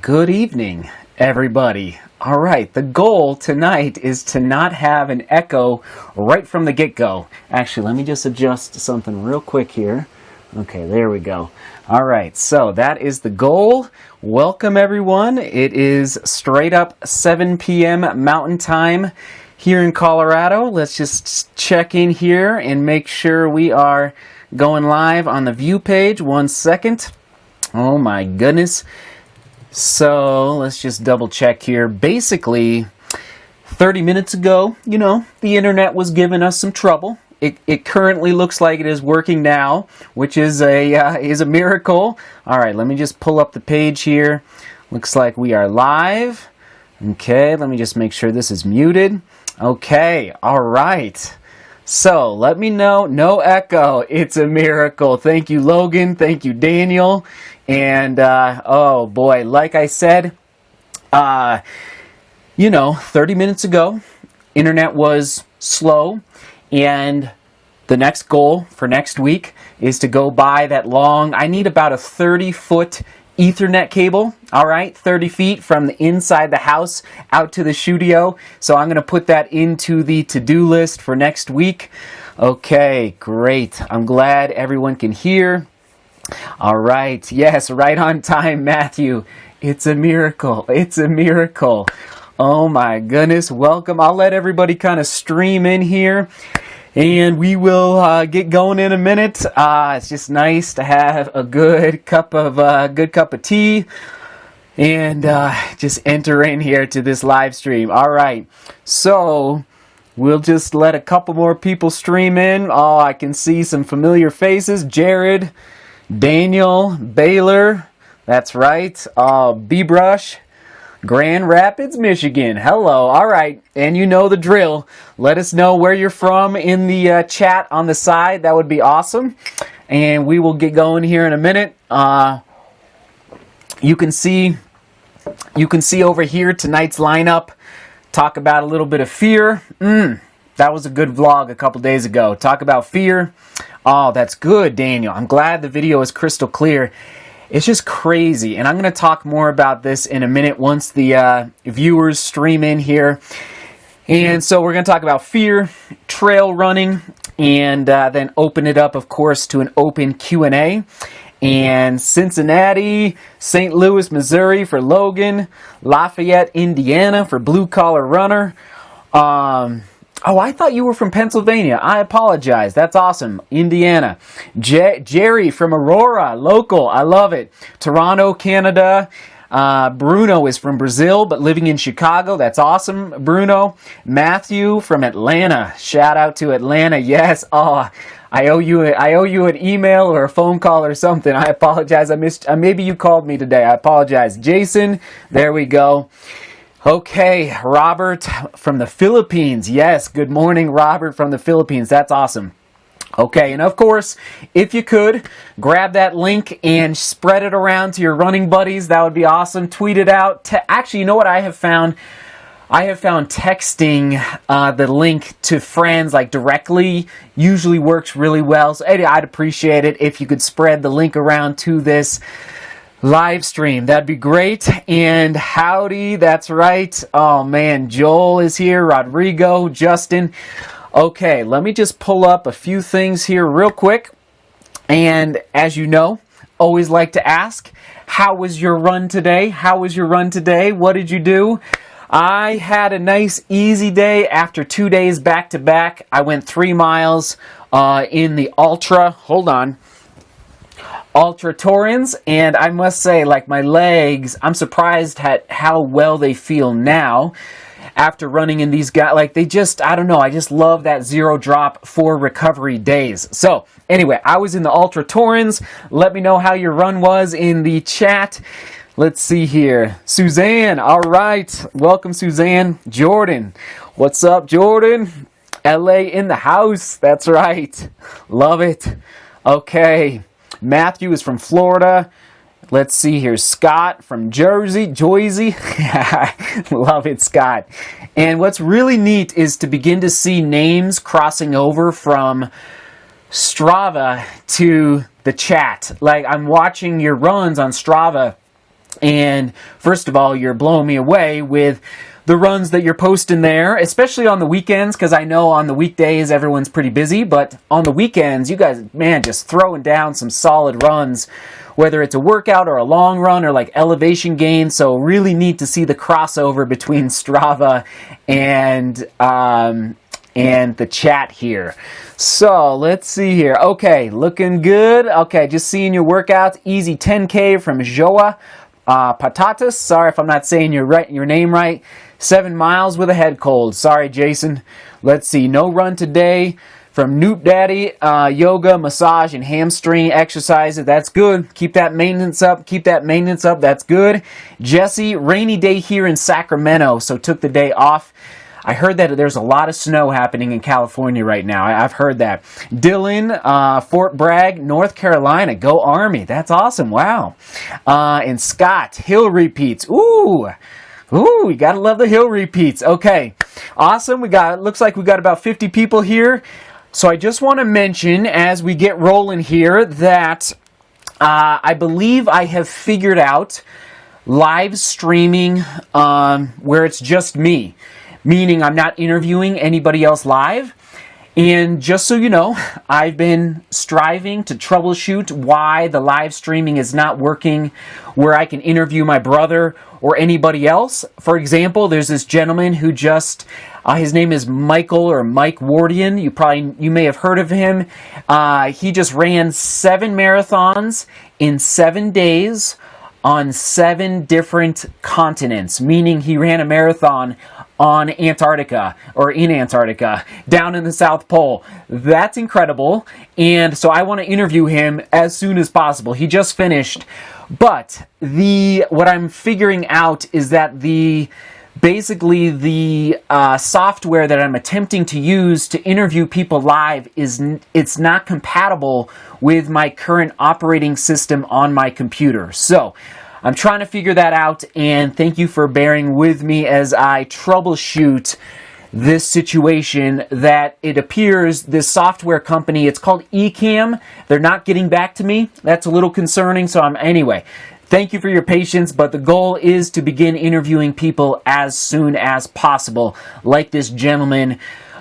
Good evening, everybody. All right, the goal tonight is to not have an echo right from the get-go. Actually, let me just adjust something real quick here. Okay, there we go. All right, so that is the goal. Welcome, everyone. It is straight up 7 p.m. Mountain Time here in Colorado. Let's just check in here and make sure we are going live on the view page. 1 second. Oh, my goodness. So let's just double check here. Basically, 30 minutes ago, the internet was giving us some trouble. It currently looks like it is working now, which is a miracle. All right, let me just pull up the page here. Looks like we are live. Okay, let me just make sure this is muted. Okay, all right. So let me know. No echo. It's a miracle. Thank you, Logan. Thank you, Daniel. And, oh boy, like I said, 30 minutes ago, internet was slow, and the next goal for next week is to go buy that long, I need about a 30-foot Ethernet cable, all right, 30 feet from the inside the house out to the studio. So I'm going to put that into the to-do list for next week. Okay, great. I'm glad everyone can hear. All right. Yes, right on time, Matthew. It's a miracle. It's a miracle. Oh my goodness. Welcome. I'll let everybody kind of stream in here and we will get going in a minute. It's just nice to have a good cup of tea and just enter in here to this live stream. All right. So we'll just let a couple more people stream in. Oh, I can see some familiar faces. Jared, Daniel, Baylor, that's right, B-Brush, Grand Rapids, Michigan. Hello, all right, and you know the drill. Let us know where you're from in the chat on the side. That would be awesome, and we will get going here in a minute. You can see over here tonight's lineup. Talk about a little bit of fear. That was a good vlog a couple days ago. Talk about fear. Oh, that's good, Daniel. I'm glad the video is crystal clear. It's just crazy, and I'm going to talk more about this in a minute once the viewers stream in here. And so we're going to talk about fear, trail running, and then open it up, of course, to an open Q&A. And Cincinnati, St. Louis, Missouri for Logan, Lafayette, Indiana for Blue Collar Runner. Oh, I thought you were from Pennsylvania. I apologize. That's awesome. Indiana. Jerry from Aurora, local. I love it. Toronto, Canada. Bruno is from Brazil, but living in Chicago. That's awesome, Bruno. Matthew from Atlanta. Shout out to Atlanta. Yes. Oh, I owe you an email or a phone call or something. I apologize. I missed. Maybe you called me today. I apologize. Jason. There we go. Okay, Robert from the Philippines. Yes, good morning, Robert from the Philippines. That's awesome. Okay, and of course, if you could, grab that link and spread it around to your running buddies. That would be awesome. Tweet it out. Actually, you know what I have found? I have found texting the link to friends like directly usually works really well. So I'd appreciate it if you could spread the link around to this live stream. That'd be great. And howdy, that's right. Oh man, Joel is here, Rodrigo, Justin. Okay, let me just pull up a few things here real quick. And as you know, always like to ask, how was your run today? How was your run today? What did you do? I had a nice easy day after 2 days back to back. I went 3 miles in the Ultra Torrens, and I must say, like, my legs, I'm surprised at how well they feel now after running in these guys. Like, they just, I don't know, I just love that 0 drop for recovery days. So anyway, I was in the Ultra Torrens. Let me know how your run was in the chat. Let's see here. Suzanne, all right, welcome, Suzanne. Jordan, what's up, Jordan? LA in the house. That's right, love it. Okay, Matthew is from Florida. Let's see here. Scott from Jersey. Love it, Scott. And what's really neat is to begin to see names crossing over from Strava to the chat. Like, I'm watching your runs on Strava, And first of all, you're blowing me away with the runs that you're posting there, especially on the weekends, because I know on the weekdays everyone's pretty busy, but on the weekends, you guys, man, just throwing down some solid runs, whether it's a workout or a long run or like elevation gain. So really neat to see the crossover between Strava and the chat here. So let's see here. Okay, looking good. Okay, just seeing your workouts. Easy 10K from Joa Patatas. Sorry if I'm not saying your name right. 7 miles with a head cold. Sorry, Jason. Let's see. No run today from Noop Daddy. Yoga, massage, and hamstring exercises. That's good. Keep that maintenance up. Keep that maintenance up. That's good. Jesse, rainy day here in Sacramento, so took the day off. I heard that there's a lot of snow happening in California right now. I've heard that. Dylan, Fort Bragg, North Carolina. Go Army. That's awesome. Wow. And Scott, hill repeats. Ooh, you gotta love the hill repeats. Okay, awesome. Looks like we got about 50 people here. So I just want to mention as we get rolling here that I believe I have figured out live streaming where it's just me, meaning I'm not interviewing anybody else live. And just so you know, I've been striving to troubleshoot why the live streaming is not working where I can interview my brother or anybody else. For example, there's this gentleman who just, his name is Michael or Mike Wardian. You may have heard of him. He just ran 7 marathons in 7 days on 7 different continents, meaning he ran a marathon on Antarctica, or in Antarctica, down in the South Pole. That's incredible, and so I want to interview him as soon as possible. He just finished, but what I'm figuring out is that basically the software that I'm attempting to use to interview people live it's not compatible with my current operating system on my computer. So I'm trying to figure that out, and thank you for bearing with me as I troubleshoot this situation that it appears this software company, it's called Ecamm, they're not getting back to me. That's a little concerning, so anyway, thank you for your patience, but the goal is to begin interviewing people as soon as possible, like this gentleman,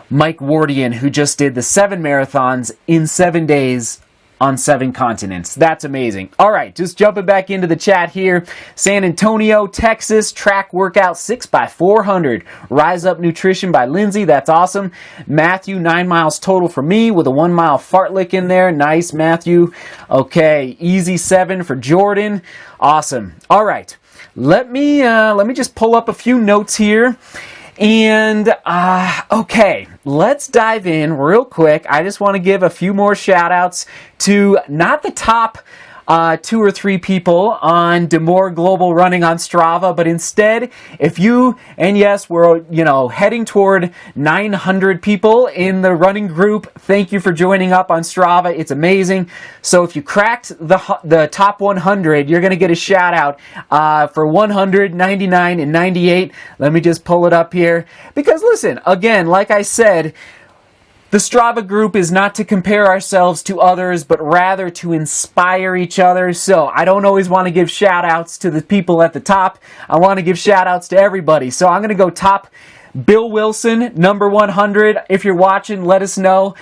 Mike Wardian, who just did the 7 marathons in 7 days on 7 continents. That's amazing. All right, just jumping back into the chat here. San Antonio, Texas, track workout 6x400. Rise Up Nutrition by Lindsay. That's awesome. Matthew, 9 miles total for me with a 1 mile fartlek in there. Nice, Matthew. Okay, easy 7 for Jordan. Awesome. All right, let me just pull up a few notes here. And, okay, let's dive in real quick. I just want to give a few more shout outs to not the top 2 or 3 people on DeMoor Global Running on Strava, but instead, yes, we're, heading toward 900 people in the running group. Thank you for joining up on Strava. It's amazing. So if you cracked the top 100, you're going to get a shout out for 100, 99, and 98. Let me just pull it up here. Because listen, again, like I said, the Strava group is not to compare ourselves to others, but rather to inspire each other. So I don't always want to give shout outs to the people at the top. I want to give shout outs to everybody. So I'm going to go top. Bill Wilson, number 100. If you're watching, let us know.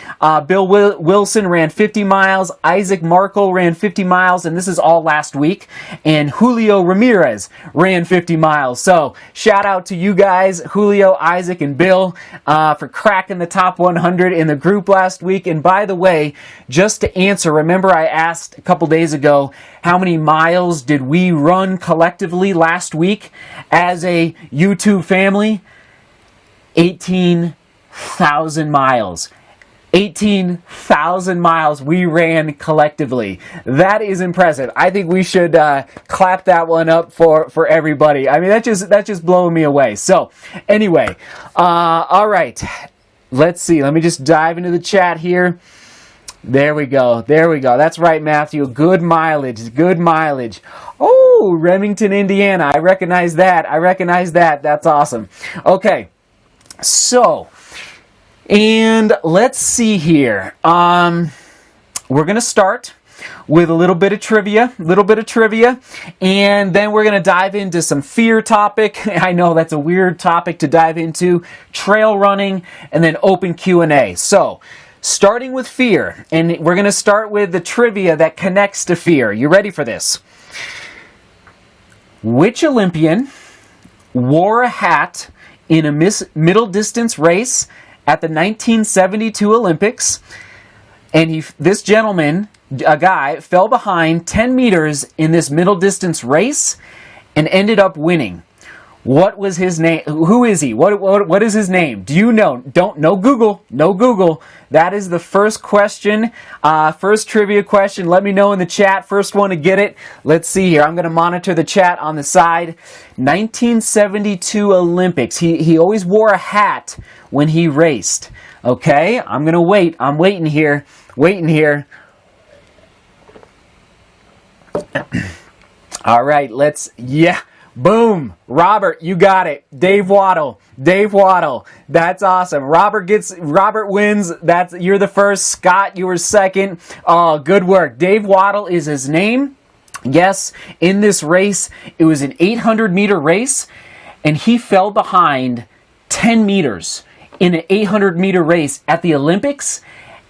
Bill Wilson ran 50 miles. Isaac Markle ran 50 miles, and this is all last week. And Julio Ramirez ran 50 miles. So shout out to you guys, Julio, Isaac, and Bill, for cracking the top 100 in the group last week. And by the way, just to answer, remember I asked a couple days ago, how many miles did we run collectively last week as a YouTube family? 18,000 miles. 18,000 miles we ran collectively. That is impressive. I think we should clap that one up for everybody. I mean, that's just blowing me away. So, anyway, all right. Let's see. Let me just dive into the chat here. There we go. That's right, Matthew. Good mileage. Oh, Remington, Indiana. I recognize that. That's awesome. Okay. So, and let's see here. We're going to start with a little bit of trivia, and then we're going to dive into some fear topic. I know that's a weird topic to dive into, trail running, and then open Q&A. So, starting with fear, and we're going to start with the trivia that connects to fear. You ready for this? Which Olympian wore a hat in a middle distance race at the 1972 Olympics? And this gentleman, a guy, fell behind 10 meters in this middle distance race and ended up winning. What was his name? Who is he? What is his name? Do you know? No Google. No Google. That is the first question, first trivia question. Let me know in the chat. First one to get it. Let's see here. I'm going to monitor the chat on the side. 1972 Olympics. He always wore a hat when he raced. Okay? I'm going to wait. I'm waiting here. All right, yeah. Boom. Robert, you got it. Dave Waddle. That's awesome. Robert wins. You're the first. Scott, you were second. Oh, good work. Dave Waddle is his name. Yes, in this race, it was an 800-meter race, and he fell behind 10 meters in an 800-meter race at the Olympics,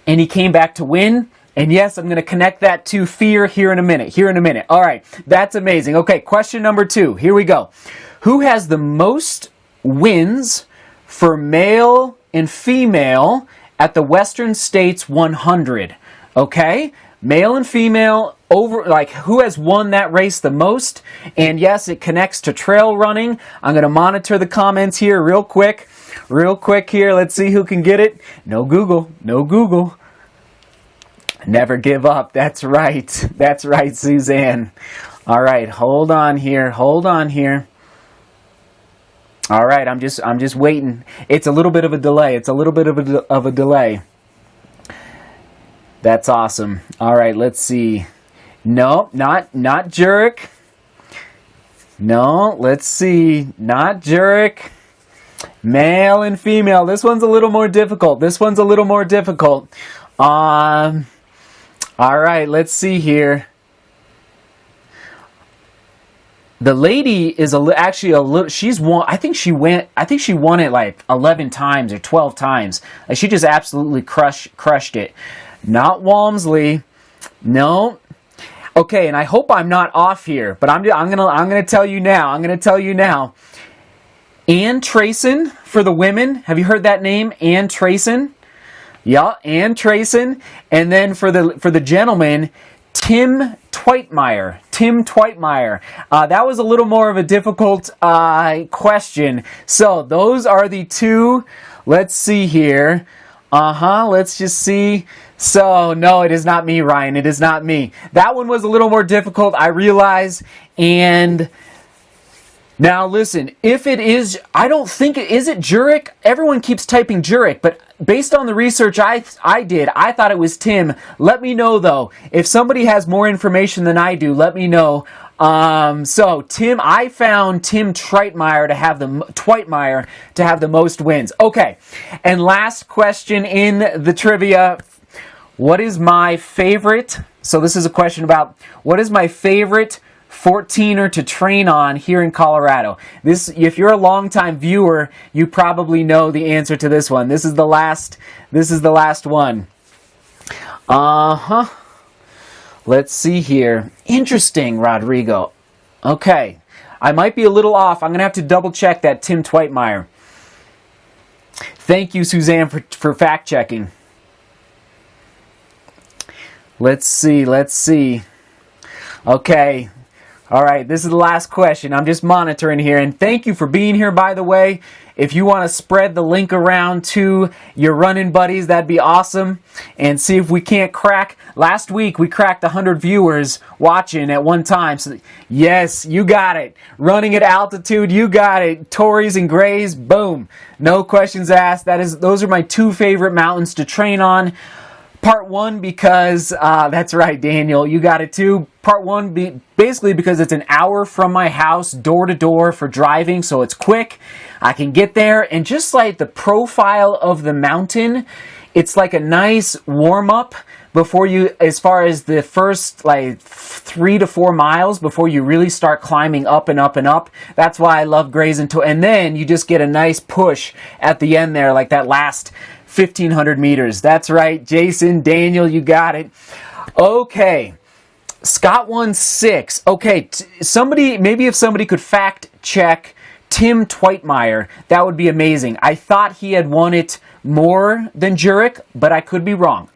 and he came back to win. And yes, I'm going to connect that to fear here in a minute. All right, that's amazing. Okay, question number 2. Here we go. Who has the most wins for male and female at the Western States 100? Okay, male and female who has won that race the most? And yes, it connects to trail running. I'm going to monitor the comments here real quick here. Let's see who can get it. No Google. Never give up. That's right, Suzanne. All right, hold on here. All right, I'm just waiting. It's a little bit of a delay. That's awesome. All right, let's see. No, not Jurek. No, let's see. Not Jurek. Male and female. This one's a little more difficult. All right, let's see here. The lady is actually a little. She's won. I think she won it like 11 times or 12 times. Like she just absolutely crushed it. Not Walmsley. No. Okay, and I hope I'm not off here, but I'm gonna tell you now. Ann Trayson for the women. Have you heard that name, Ann Trayson? Yeah, Ann Trayson. And then for the gentleman, Tim Twytmeyer. That was a little more of a difficult question. So those are the two. Let's see here. Let's just see. So, no, it is not me, Ryan. It is not me. That one was a little more difficult, I realize. And now, listen, if it is, I don't think is it Jurek? Everyone keeps typing Jurek, but based on the research I did, I thought it was Tim. Let me know, though. If somebody has more information than I do, let me know. So, I found Tim Twytmeyer to have the most wins. Okay, and last question in the trivia. What is my favorite? So this is a question about what is my favorite 14er to train on here in Colorado. If you're a longtime viewer, you probably know the answer to this one. This is the last one. Let's see here. Interesting, Rodrigo. Okay. I might be a little off. I'm going to have to double check that Tim Twytmeyer. Thank you, Suzanne, for fact checking. Let's see. Okay. All right, this is the last question. I'm just monitoring here. And thank you for being here, by the way. If you want to spread the link around to your running buddies, that'd be awesome. And see if we can't crack. Last week, we cracked 100 viewers watching at one time. So, yes, you got it. Running at altitude, you got it. Tories and Grays, boom. No questions asked. Those are my two favorite mountains to train on. Part 1 because, that's right, Daniel, you got it too. Part 1 basically because it's an hour from my house, door to door for driving, so it's quick. I can get there, and just like the profile of the mountain, it's like a nice warm-up before you, as far as the first like 3 to 4 miles before you really start climbing up and up and up. That's why I love grazing to, and then you just get a nice push at the end there, like that last 1,500 meters. That's right, Jason, Daniel, you got it. Okay. Scott won 6. Okay, maybe if somebody could fact check Tim Tweitmeyer, that would be amazing. I thought he had won it more than Jurek, but I could be wrong.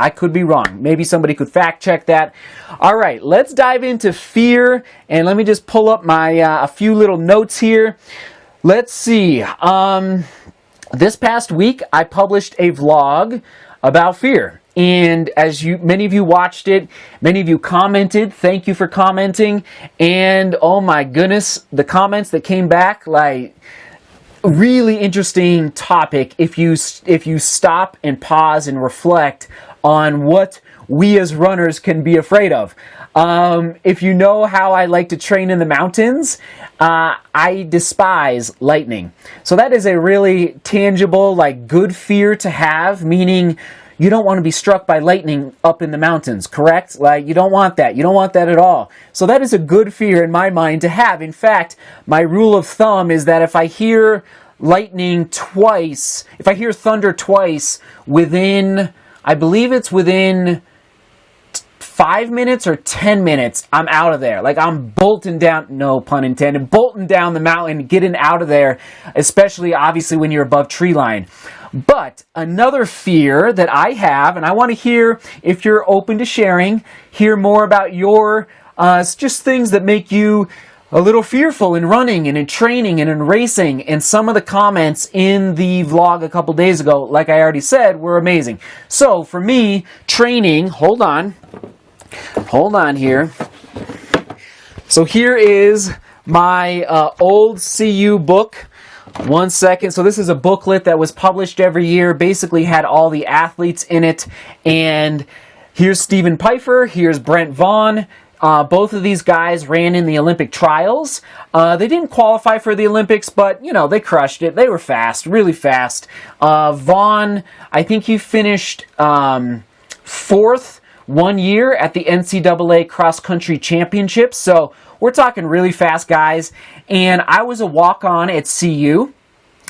Maybe somebody could fact check that. All right, let's dive into fear, and let me just pull up my a few little notes here. Let's see. This past week, I published a vlog about fear. And as many of you watched it, many of you commented. Thank you for commenting. And oh my goodness, the comments that came back, like, really interesting topic if you stop and pause and reflect on what we as runners can be afraid of. If you know how I like to train in the mountains, I despise lightning. So that is a really tangible, like, good fear to have, meaning you don't want to be struck by lightning up in the mountains, correct? Like, you don't want that. You don't want that at all. So that is a good fear in my mind to have. In fact, my rule of thumb is that if I hear lightning twice, if I hear thunder twice within, I believe it's within 5 minutes or 10 minutes, I'm out of there. Like, I'm bolting down, no pun intended, bolting down the mountain, getting out of there, especially obviously when you're above tree line. But another fear that I have, and I want to hear, if you're open to sharing, hear more about your, just things that make you a little fearful in running and in training and in racing. And some of the comments in the vlog a couple days ago, like I already said, were amazing. So for me, training, hold on here. So here is my old CU book. 1 second. So this is a booklet that was published every year, basically had all the athletes in it. And here's Stephen Pfeiffer, here's Brent Vaughn. Both of these guys ran in the Olympic trials. They didn't qualify for the Olympics, but, you know, they crushed it. They were fast, really fast. Vaughn, I think he finished 4th 1 year at the NCAA Cross Country Championships. So we're talking really fast guys. And I was a walk-on at CU.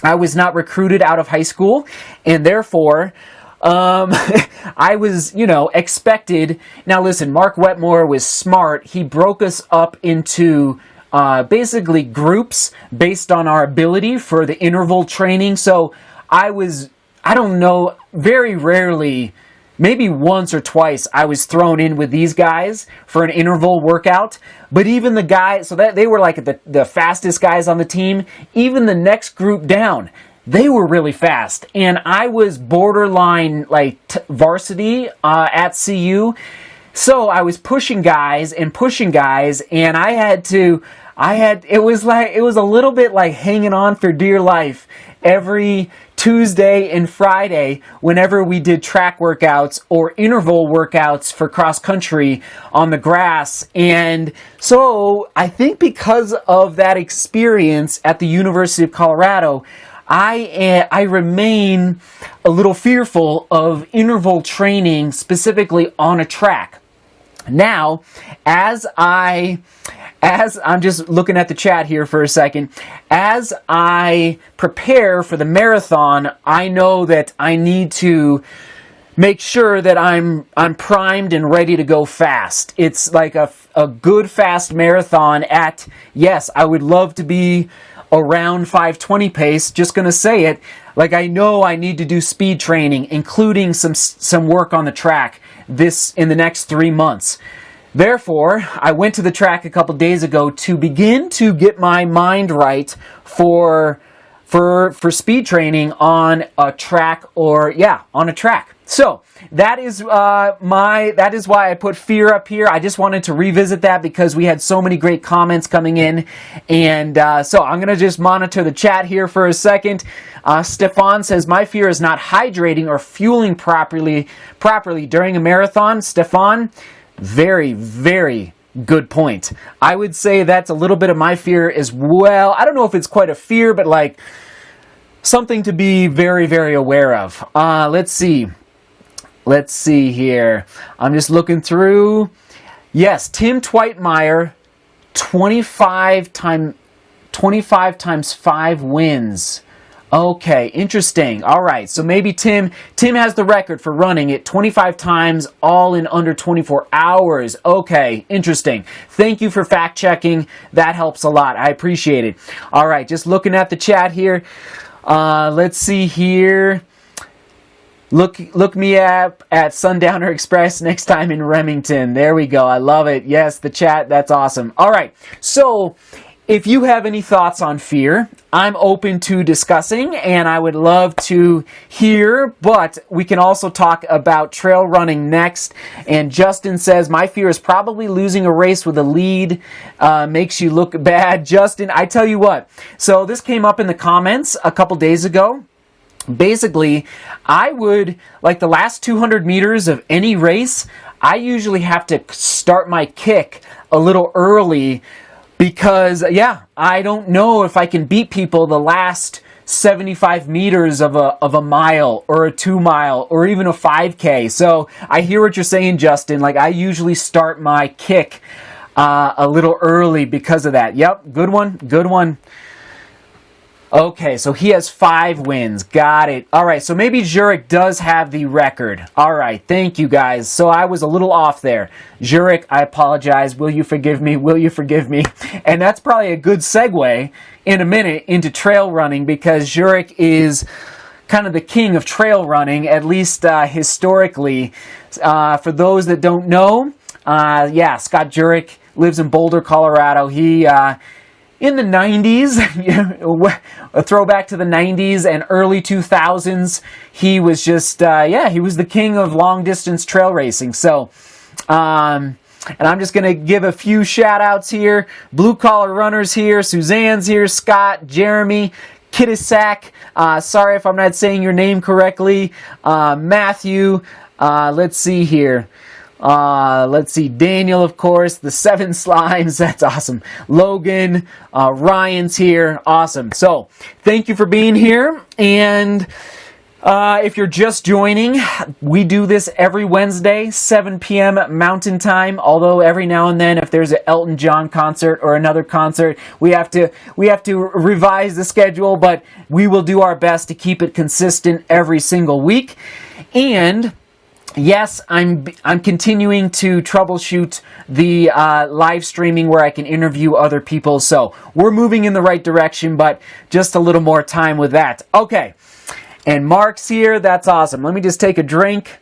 I was not recruited out of high school. And therefore, I was, expected. Now listen, Mark Wetmore was smart. He broke us up into basically groups based on our ability for the interval training. So I don't know, very rarely, maybe once or twice, I was thrown in with these guys for an interval workout. But even the guys, so that they were like the fastest guys on the team, even the next group down, they were really fast. And I was borderline like varsity at CU. So I was pushing guys, and it was a little bit like hanging on for dear life every Tuesday and Friday whenever we did track workouts or interval workouts for cross country on the grass. And so I think because of that experience at the University of Colorado, I remain a little fearful of interval training, specifically on a track. Now, as I'm just looking at the chat here for a second, as I prepare for the marathon, I know that I need to make sure that I'm primed and ready to go fast. It's like a good fast marathon at, yes, I would love to be around 5:20 pace, just going to say it, like I know I need to do speed training, including some work on the track in the next 3 months. Therefore, I went to the track a couple days ago to begin to get my mind right for speed training on a track on a track. So that is why I put fear up here. I just wanted to revisit that because we had so many great comments coming in, and so I'm gonna just monitor the chat here for a second. Stefan says my fear is not hydrating or fueling properly during a marathon. Stefan, very, very good point. I would say that's a little bit of my fear as well. I don't know if it's quite a fear, but like something to be very, very aware of. Let's see. Let's see here. I'm just looking through. Yes, Tim Twytmeyer, 25 times 5 wins. Okay, interesting. All right, so maybe Tim has the record for running it 25 times, all in under 24 hours. Okay, interesting. Thank you for fact checking. That helps a lot. I appreciate it. All right, just looking at the chat here. Let's see here. Look me up at Sundowner Express next time in Remington. There we go. I love it. Yes, the chat. That's awesome. All right, so if you have any thoughts on fear, I'm open to discussing, and I would love to hear, but we can also talk about trail running next. And Justin says, my fear is probably losing a race with a lead. Makes you look bad. Justin, I tell you what. So this came up in the comments a couple days ago. Basically, I would, like the last 200 meters of any race, I usually have to start my kick a little early because, I don't know if I can beat people the last 75 meters of a mile or a 2 mile or even a 5K. So I hear what you're saying, Justin. Like, I usually start my kick a little early because of that. Yep, good one, good one. Okay, so he has 5 wins. Got it. All right, so maybe Zurich does have the record. All right, thank you, guys. So I was a little off there. Zurich, I apologize. Will you forgive me? Will you forgive me? And that's probably a good segue in a minute into trail running, because Zurich is kind of the king of trail running, at least historically. For those that don't know, Scott Jurek lives in Boulder, Colorado. He in the 90s, a throwback to the 90s and early 2000s, he was just, he was the king of long-distance trail racing. So, and I'm just going to give a few shout-outs here. Blue-collar runners here, Suzanne's here, Scott, Jeremy, Kitisak, sorry if I'm not saying your name correctly, Matthew, let's see here. Daniel, of course, the 7 Slimes, that's awesome. Logan, Ryan's here, awesome. So, thank you for being here, and if you're just joining, we do this every Wednesday, 7 p.m. Mountain Time, although every now and then, if there's an Elton John concert or another concert, we have to revise the schedule, but we will do our best to keep it consistent every single week. And yes, I'm continuing to troubleshoot the live streaming where I can interview other people. So we're moving in the right direction, but just a little more time with that. Okay, and Mark's here. That's awesome. Let me just take a drink.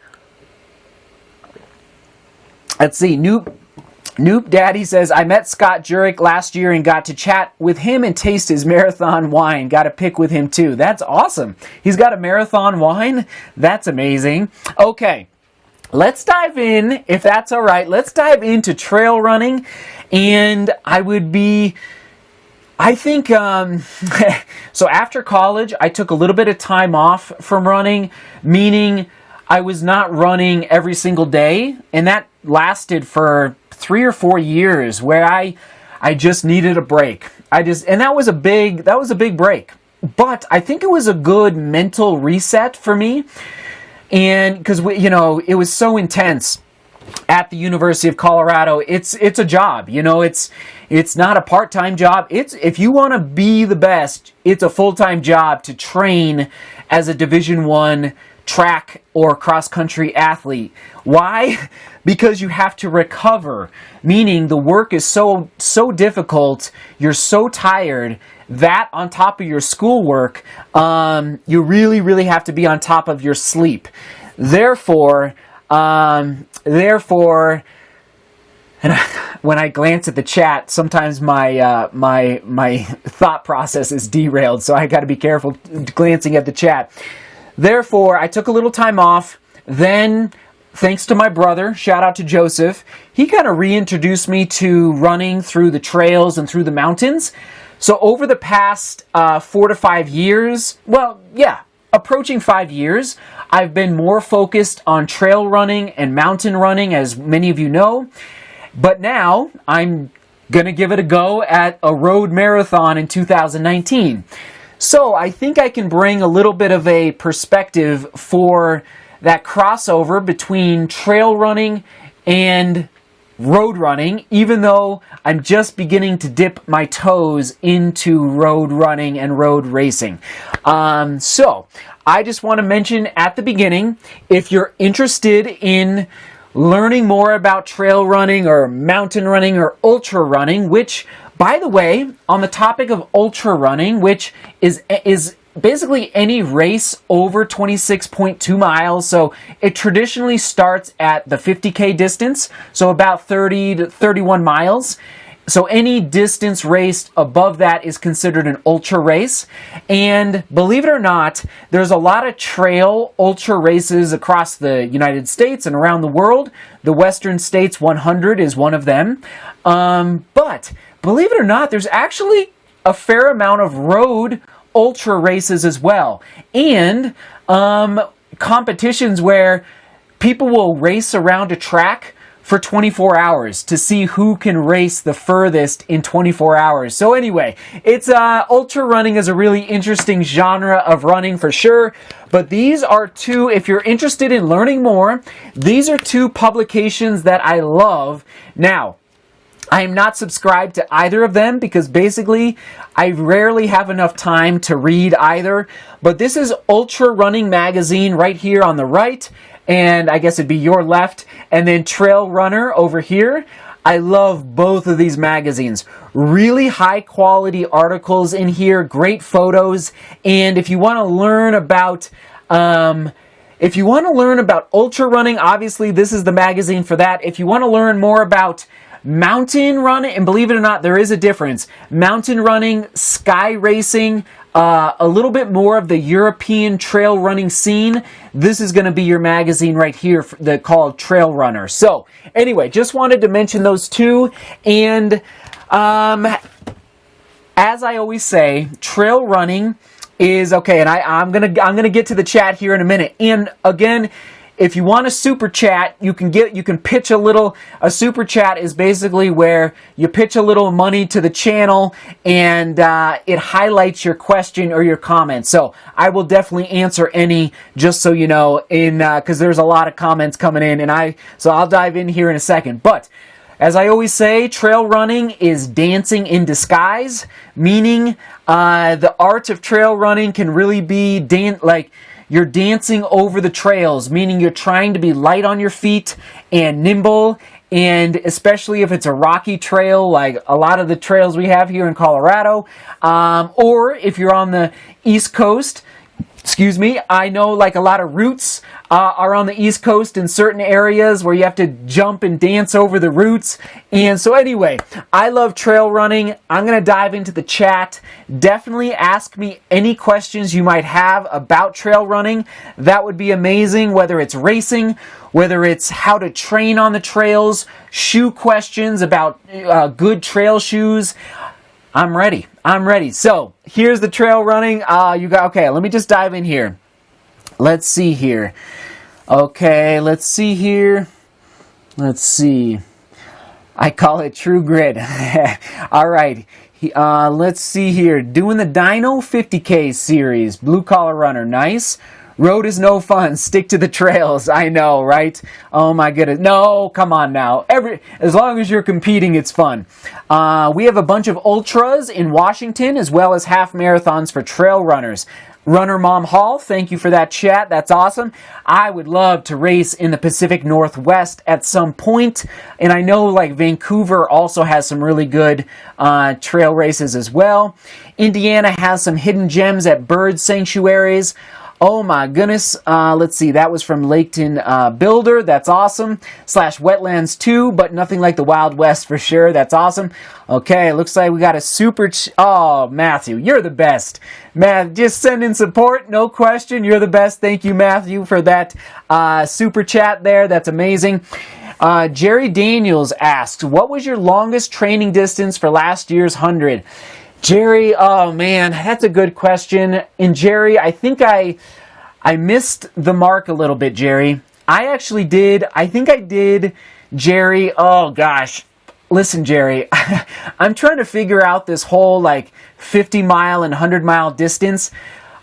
Let's see. Noop Daddy says, I met Scott Jurek last year and got to chat with him and taste his marathon wine. Got a pick with him too. That's awesome. He's got a marathon wine? That's amazing. Okay. Let's dive in, if that's all right. Let's dive into trail running, and I think, so after college, I took a little bit of time off from running, meaning I was not running every single day, and that lasted for 3 or 4 years where I just needed a break. And that was a big break, but I think it was a good mental reset for me. And because it was so intense at the University of Colorado. It's a job, it's not a part-time job. If you want to be the best, it's a full-time job to train as a Division I track or cross-country athlete. Why? Because you have to recover, meaning the work is so difficult, you're so tired that on top of your schoolwork, you really have to be on top of your sleep. Therefore, and when I glance at the chat, sometimes my thought process is derailed, so I got to be careful glancing at the chat. Therefore, I took a little time off. Then, thanks to my brother, shout out to Joseph, he kind of reintroduced me to running through the trails and through the mountains. So over the past 4 to 5 years, approaching 5 years, I've been more focused on trail running and mountain running, as many of you know. But now I'm going to give it a go at a road marathon in 2019. So I think I can bring a little bit of a perspective for that crossover between trail running and road running, even though I'm just beginning to dip my toes into road running and road racing. So I just want to mention at the beginning, if you're interested in learning more about trail running or mountain running or ultra running, which, by the way, on the topic of ultra running, which is basically any race over 26.2 miles. So it traditionally starts at the 50K distance, so about 30 to 31 miles. So any distance raced above that is considered an ultra race. And believe it or not, there's a lot of trail ultra races across the United States and around the world. The Western States 100 is one of them. But believe it or not, there's actually a fair amount of road ultra races as well. And competitions where people will race around a track for 24 hours to see who can race the furthest in 24 hours. So anyway, it's ultra running is a really interesting genre of running for sure. But these are two, if you're interested in learning more, these are two publications that I love. Now, I am not subscribed to either of them because basically I rarely have enough time to read either. But this is Ultra Running Magazine right here on the right, and I guess it'd be your left, and then Trail Runner over here. I love both of these magazines. Really high quality articles in here, great photos, and if you want to learn about ultra running, obviously this is the magazine for that. If you want to learn more about mountain running, and believe it or not, there is a difference. Mountain running, sky racing, a little bit more of the European trail running scene. This is going to be your magazine right here called Trail Runner. So anyway, just wanted to mention those two. And as I always say, trail running is okay. And I'm gonna get to the chat here in a minute. And again, if you want a super chat, you can pitch a super chat is basically where you pitch a little money to the channel and it highlights your question or your comment. So I will definitely answer any, just so you know, because there's a lot of comments coming in, and so I'll dive in here in a second. But as I always say, trail running is dancing in disguise, meaning the art of trail running can really be you're dancing over the trails, meaning you're trying to be light on your feet and nimble, and especially if it's a rocky trail like a lot of the trails we have here in Colorado, or if you're on the East Coast. Excuse me, I know like a lot of routes are on the East Coast in certain areas where you have to jump and dance over the routes. And so anyway, I love trail running. I'm going to dive into the chat. Definitely ask me any questions you might have about trail running. That would be amazing, whether it's racing, whether it's how to train on the trails, shoe questions about good trail shoes. I'm ready. So here's the trail running. Okay, let me just dive in here. Let's see here. Okay, let's see. I call it True Grit. All right. Let's see here. Doing the Dino 50K series. Blue collar runner. Nice. Road is no fun. Stick to the trails. I know, right? Oh my goodness. No, come on now. As long as you're competing, it's fun. We have a bunch of ultras in Washington, as well as half marathons for trail runners. Runner Mom Hall, thank you for that chat. That's awesome. I would love to race in the Pacific Northwest at some point. And I know like Vancouver also has some really good trail races as well. Indiana has some hidden gems at bird sanctuaries. Oh my goodness. Let's see. That was from Laketon Builder. That's awesome. /Wetlands 2, but nothing like the Wild West for sure. That's awesome. Okay, looks like we got a super... Oh, Matthew, you're the best. Matt, just send in support. No question. You're the best. Thank you, Matthew, for that super chat there. That's amazing. Jerry Daniels asked, what was your longest training distance for last year's 100? Jerry, oh man, that's a good question. And Jerry, I think I missed the mark a little bit, Jerry. I think I did, Jerry. Oh gosh. Listen, Jerry, I'm trying to figure out this whole like 50 mile and 100 mile distance.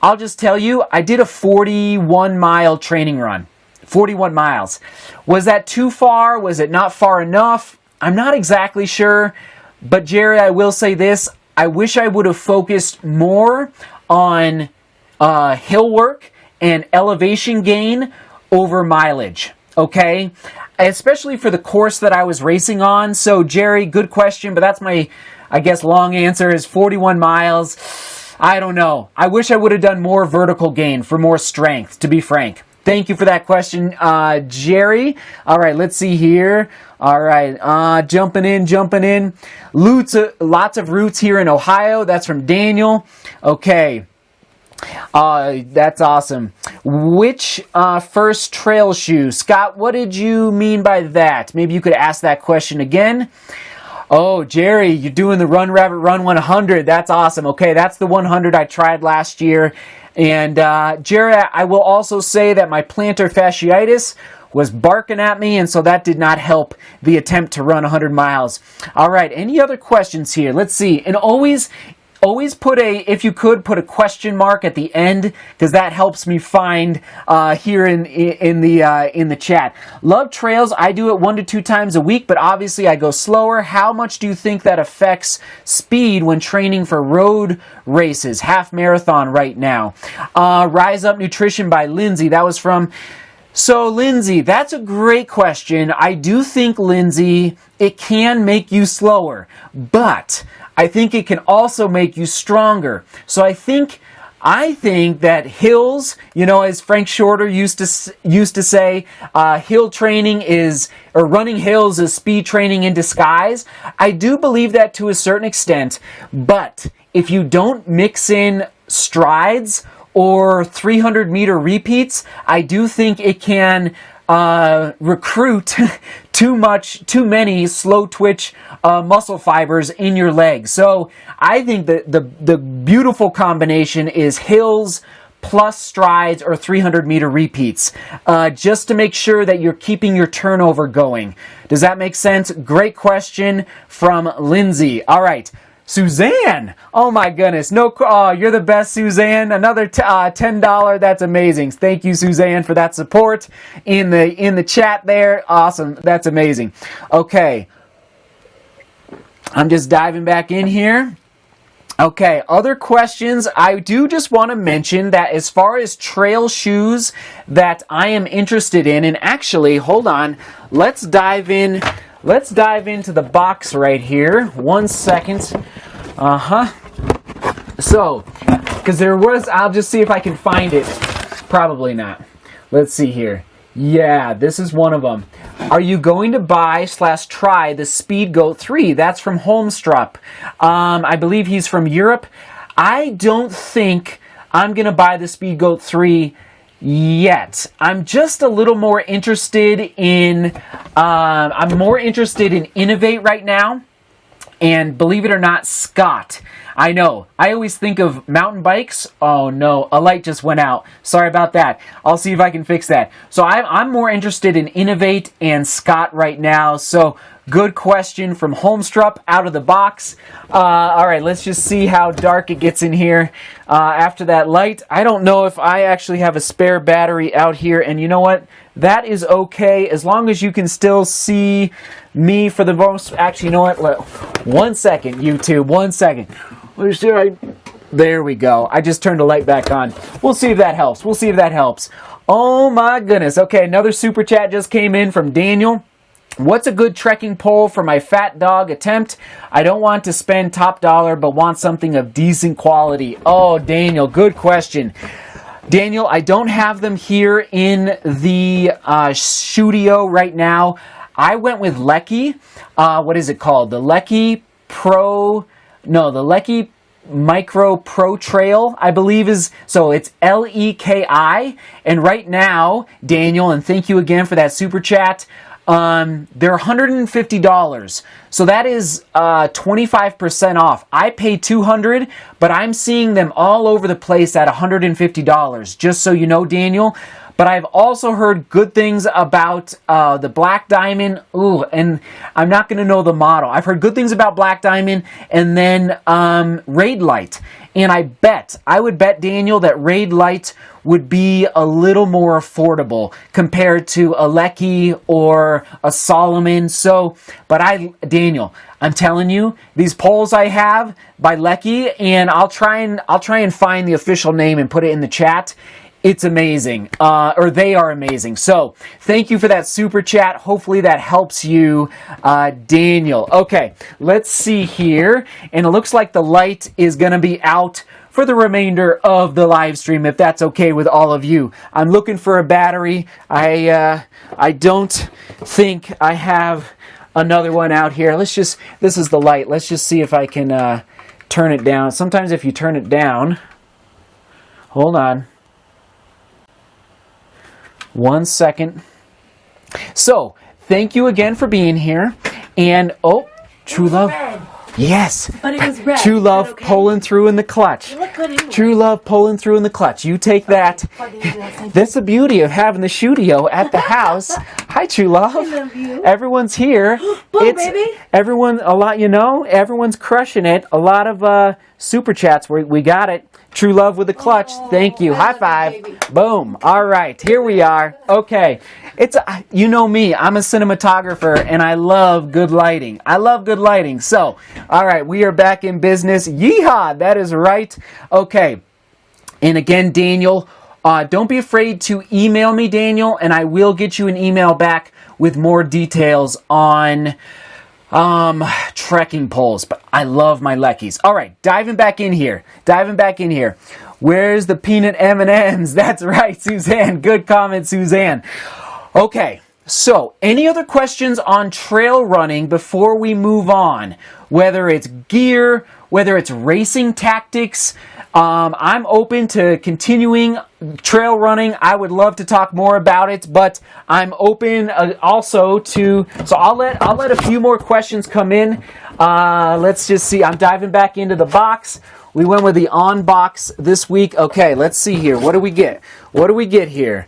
I'll just tell you, I did a 41 mile training run. 41 miles. Was that too far? Was it not far enough? I'm not exactly sure. But Jerry, I will say this. I wish I would have focused more on hill work and elevation gain over mileage. Okay? Especially for the course that I was racing on. So Jerry, good question, but that's my, I guess, long answer is 41 miles. I don't know. I wish I would have done more vertical gain for more strength, to be frank. Thank you for that question, Jerry. All right, let's see here. All right, jumping in. Lots of roots here in Ohio. That's from Daniel. Okay. That's awesome. Which first trail shoe? Scott, what did you mean by that? Maybe you could ask that question again. Oh, Jerry, you're doing the Run Rabbit Run 100. That's awesome. Okay, that's the 100 I tried last year. And Jerry, I will also say that my plantar fasciitis was barking at me, and so that did not help the attempt to run 100 miles. All right, any other questions here? Let's see. And always put if you could, put a question mark at the end, because that helps me find here in the chat. Love trails. I do it 1 to 2 times a week, but obviously I go slower. How much do you think that affects speed when training for road races, half marathon right now? Rise Up Nutrition by Lindsay. That was from... So, Lindsay, that's a great question. I do think, Lindsay, it can make you slower, but I think it can also make you stronger. So I think that hills, as Frank Shorter used to say, hill training or running hills is speed training in disguise. I do believe that to a certain extent, but if you don't mix in strides or 300-meter repeats, I do think it can recruit too many slow twitch muscle fibers in your legs. So I think that the beautiful combination is hills plus strides or 300-meter repeats, just to make sure that you're keeping your turnover going. Does that make sense? Great question from Lindsay. All right. Suzanne, oh my goodness, you're the best, Suzanne. Another $10. That's amazing. Thank you, Suzanne, for that support in the chat there. Awesome, that's amazing. Okay, I'm just diving back in here. Okay, other questions. I do just want to mention that as far as trail shoes that I am interested in, and actually, hold on, let's dive in. Let's dive into the box right here. 1 second. So, because I'll just see if I can find it. Probably not. Let's see here. Yeah, this is one of them. Are you going to buy/try the Speed Goat 3? That's from Holmstrup. I believe he's from Europe. I don't think I'm going to buy the Speed Goat 3 yet. I'm just a little more interested in Innovate right now, and believe it or not, Scott. I know, I always think of mountain bikes. Oh no, a light just went out. Sorry about that. I'll see if I can fix that. So I'm more interested in Innovate and Scott right now. So good question from Holmstrup out of the box. All right, let's just see how dark it gets in here after that light. I don't know if I actually have a spare battery out here, and you know what? That is okay as long as you can still see me for the most. Actually, you know what? 1 second, YouTube. 1 second. There we go. I just turned the light back on. We'll see if that helps. Oh my goodness. Okay, another super chat just came in from Daniel. What's a good trekking pole for my fat dog attempt? I don't want to spend top dollar, but want something of decent quality. Oh, Daniel, good question. Daniel, I don't have them here in the studio right now. I went with Lecky. What is it called? The Lecky Micro Pro Trail, I believe is, so it's Leki. And right now, Daniel, and thank you again for that super chat, they're $150. So that is 25% off. I pay $200, but I'm seeing them all over the place at $150. Just so you know, Daniel. but I've also heard good things about the Black Diamond. Ooh, and I'm not going to know the model. I've heard good things about Black Diamond, and then Raid Light. And I would bet, Daniel, that Raid Light would be a little more affordable compared to a Lecky or a Solomon. So, but Daniel, I'm telling you, these poles I have by Lecky, and I'll try and find the official name and put it in the chat. It's amazing, or they are amazing. So, thank you for that super chat. Hopefully that helps you, Daniel. Okay, let's see here. And it looks like the light is going to be out for the remainder of the live stream, if that's okay with all of you. I'm looking for a battery. I don't think I have another one out here. This is the light. Let's just see if I can turn it down. Sometimes if you turn it down, hold on. 1 second. So, thank you again for being here. And, True Love. Red. Yes. But it was red. True Love pulling through in the clutch. You look good anyway. True Love pulling through in the clutch. You take that. That's the beauty of having the studio at the house. Hi, True Love. I love you. Everyone's here. Boom, baby. Everyone's crushing it. A lot of super chats. We got it. True Love with the clutch. Thank you. High five. You, Boom. All right. Here we are. Okay. You know me. I'm a cinematographer and I love good lighting. So, all right. We are back in business. Yeehaw. That is right. Okay. And again, Daniel, don't be afraid to email me, Daniel, and I will get you an email back with more details on trekking poles. But I love my Leckies. All right, diving back in here. Where's the peanut M&Ms? That's right, Suzanne. Good comment, Suzanne. Okay, so any other questions on trail running before we move on? Whether it's gear, whether it's racing tactics, I'm open to continuing trail running. I would love to talk more about it, but I'm open also to. So I'll let a few more questions come in. Let's just see. I'm diving back into the box. We went with the on box this week. Okay, let's see here. What do we get? Here?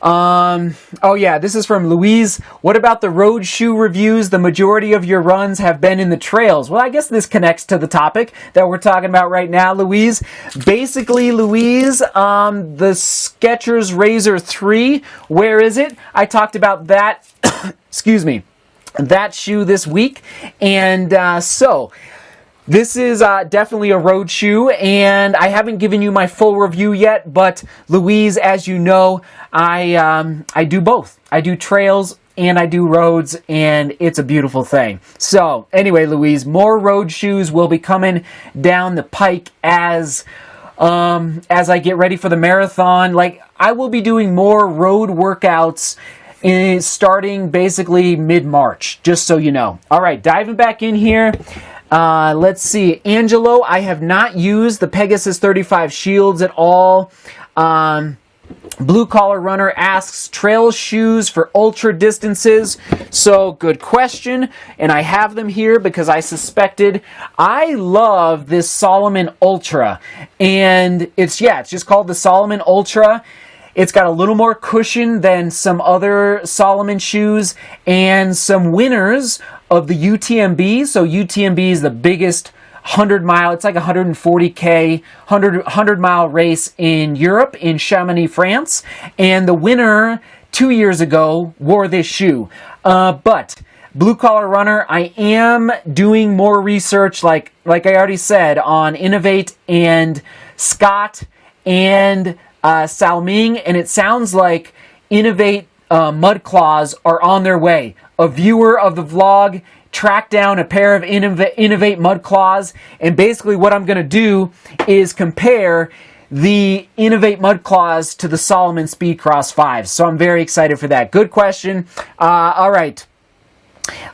Oh yeah, this is from Louise. What about the road shoe reviews? The majority of your runs have been in the trails. Well, I guess this connects to the topic that we're talking about right now, Louise. Basically, Louise, the Skechers Razor 3, where is it? I talked about that, excuse me, that shoe this week. And so, this is definitely a road shoe, and I haven't given you my full review yet, but Louise, as you know, I do both. I do trails and I do roads, and it's a beautiful thing. So, anyway, Louise, more road shoes will be coming down the pike as I get ready for the marathon. Like, I will be doing more road workouts starting basically mid-March, just so you know. All right, diving back in here. Let's see. Angelo, I have not used the Pegasus 35 shields at all. Blue Collar Runner asks, trail shoes for ultra distances. So, good question. And I have them here because I suspected. I love this Salomon Ultra. And it's just called the Salomon Ultra. It's got a little more cushion than some other Salomon shoes and some winners of the UTMB. So UTMB is the biggest 100-mile, it's like 140K, 100-mile race in Europe, in Chamonix, France. And the winner 2 years ago wore this shoe. But Blue Collar Runner, I am doing more research, like I already said, on Innovate and Scott and Salming, and it sounds like Innovate Mud Claws are on their way. A viewer of the vlog tracked down a pair of Innovate Mud Claws, and basically what I'm going to do is compare the Innovate Mud Claws to the Salomon Speedcross 5s. So I'm very excited for that. Good question. All right.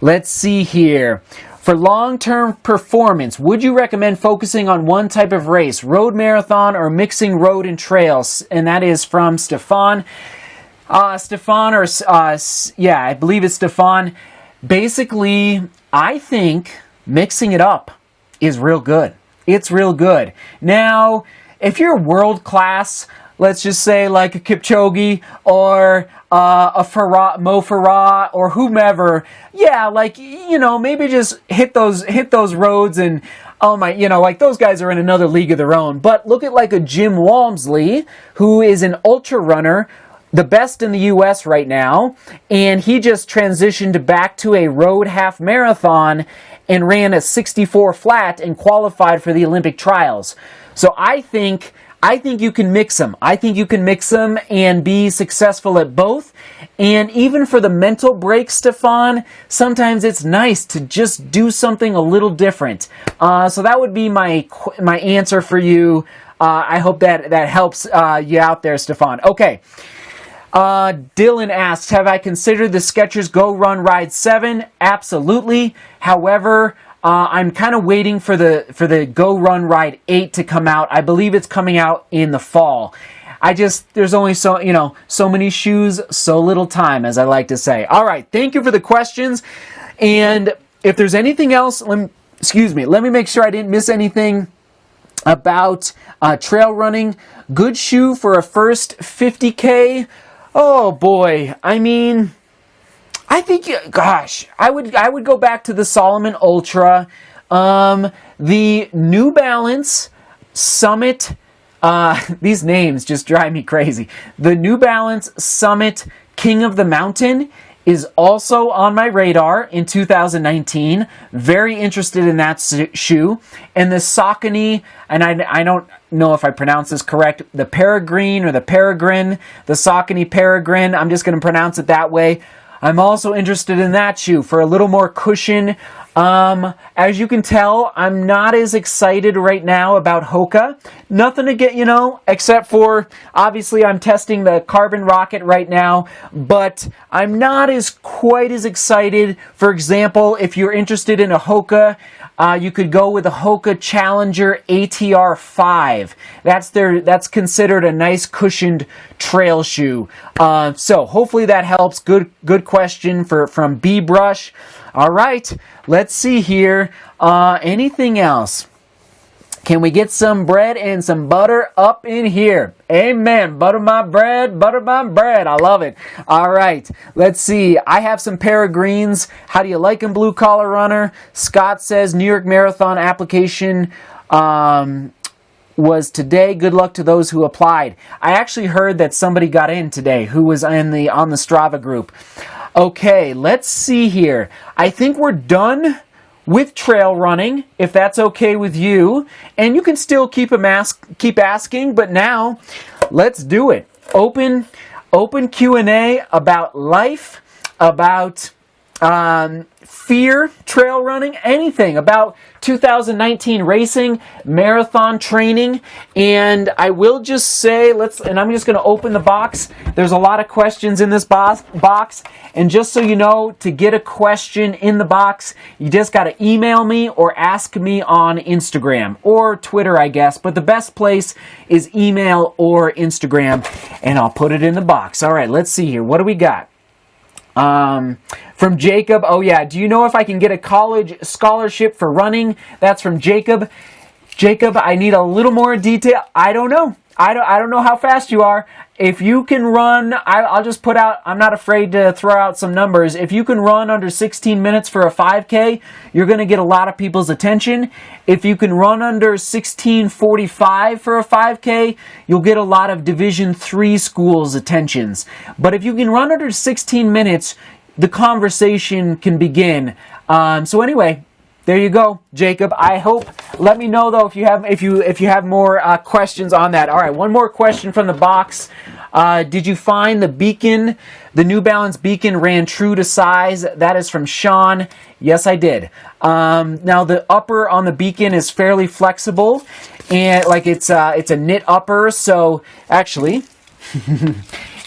Let's see here. For long-term performance, would you recommend focusing on one type of race, road marathon or mixing road and trails? And that is from Stefan. I believe it's Stefan. Basically, I think mixing it up is real good. It's real good. Now, if you're world class, let's just say like a Kipchoge or a Mo Farah or whomever, yeah, like, you know, maybe just hit those roads and, oh my, you know, like those guys are in another league of their own. But look at like a Jim Walmsley, who is an ultra runner, the best in the U.S. right now, and he just transitioned back to a road half marathon and ran a 64 flat and qualified for the Olympic trials. So I think you can mix them. I think you can mix them and be successful at both. And even for the mental break, Stefan, sometimes it's nice to just do something a little different. So that would be my answer for you. I hope that helps you out there, Stefan. Okay. Dylan asks, have I considered the Skechers Go Run Ride 7? Absolutely. However, I'm kind of waiting for the Go Run Ride 8 to come out. I believe it's coming out in the fall. There's only so many shoes, so little time, as I like to say. All right, thank you for the questions. And if there's anything else, let me make sure I didn't miss anything about trail running. Good shoe for a first 50K. Oh boy, I mean, I think, gosh, I would go back to the Salomon Ultra, the New Balance Summit. These names just drive me crazy. The New Balance Summit King of the Mountain is also on my radar in 2019. Very interested in that shoe. And the Saucony, and I don't know if I pronounce this correct, the Peregrine or the Peregrine, the Saucony Peregrine, I'm just going to pronounce it that way. I'm also interested in that shoe for a little more cushion. As you can tell, I'm not as excited right now about Hoka. Nothing to get, except for, obviously, I'm testing the Carbon Rocket right now, but I'm not quite as excited. For example, if you're interested in a Hoka, you could go with a Hoka Challenger ATR 5. That's considered a nice cushioned trail shoe. So hopefully that helps. Good question from B Brush. All right, let's see here. Anything else? Can we get some bread and some butter up in here? Amen. Butter my bread, butter my bread. I love it. All right, let's see. I have some Peregrines. How do you like them, Blue Collar Runner? Scott says New York Marathon application was today. Good luck to those who applied. I actually heard that somebody got in today who was on the Strava group. Okay, let's see here. I think we're done with trail running, if that's okay with you. And you can still keep asking, but now let's do it. Open Q&A about life, about fear, trail running, anything about 2019 racing, marathon training. And I will just say, and I'm just going to open the box. There's a lot of questions in this box. And just so you know, to get a question in the box, you just got to email me or ask me on Instagram or Twitter, I guess. But the best place is email or Instagram, and I'll put it in the box. All right, let's see here. What do we got? From Jacob. Oh yeah, do you know if I can get a college scholarship for running? That's from Jacob. Jacob, I need a little more detail. I don't know. I don't know how fast you are. If you can run, I'll just put out, I'm not afraid to throw out some numbers. If you can run under 16 minutes for a 5K, you're going to get a lot of people's attention. If you can run under 16:45 for a 5K, you'll get a lot of Division III schools' attentions. But if you can run under 16 minutes, the conversation can begin. So anyway, there you go, Jacob. I hope. Let me know though if you have more questions on that. All right, one more question from the box. Did you find the beacon, the New Balance beacon, ran true to size? That is from Sean. Yes, I did. Now the upper on the beacon is fairly flexible, and like it's a knit upper. So actually,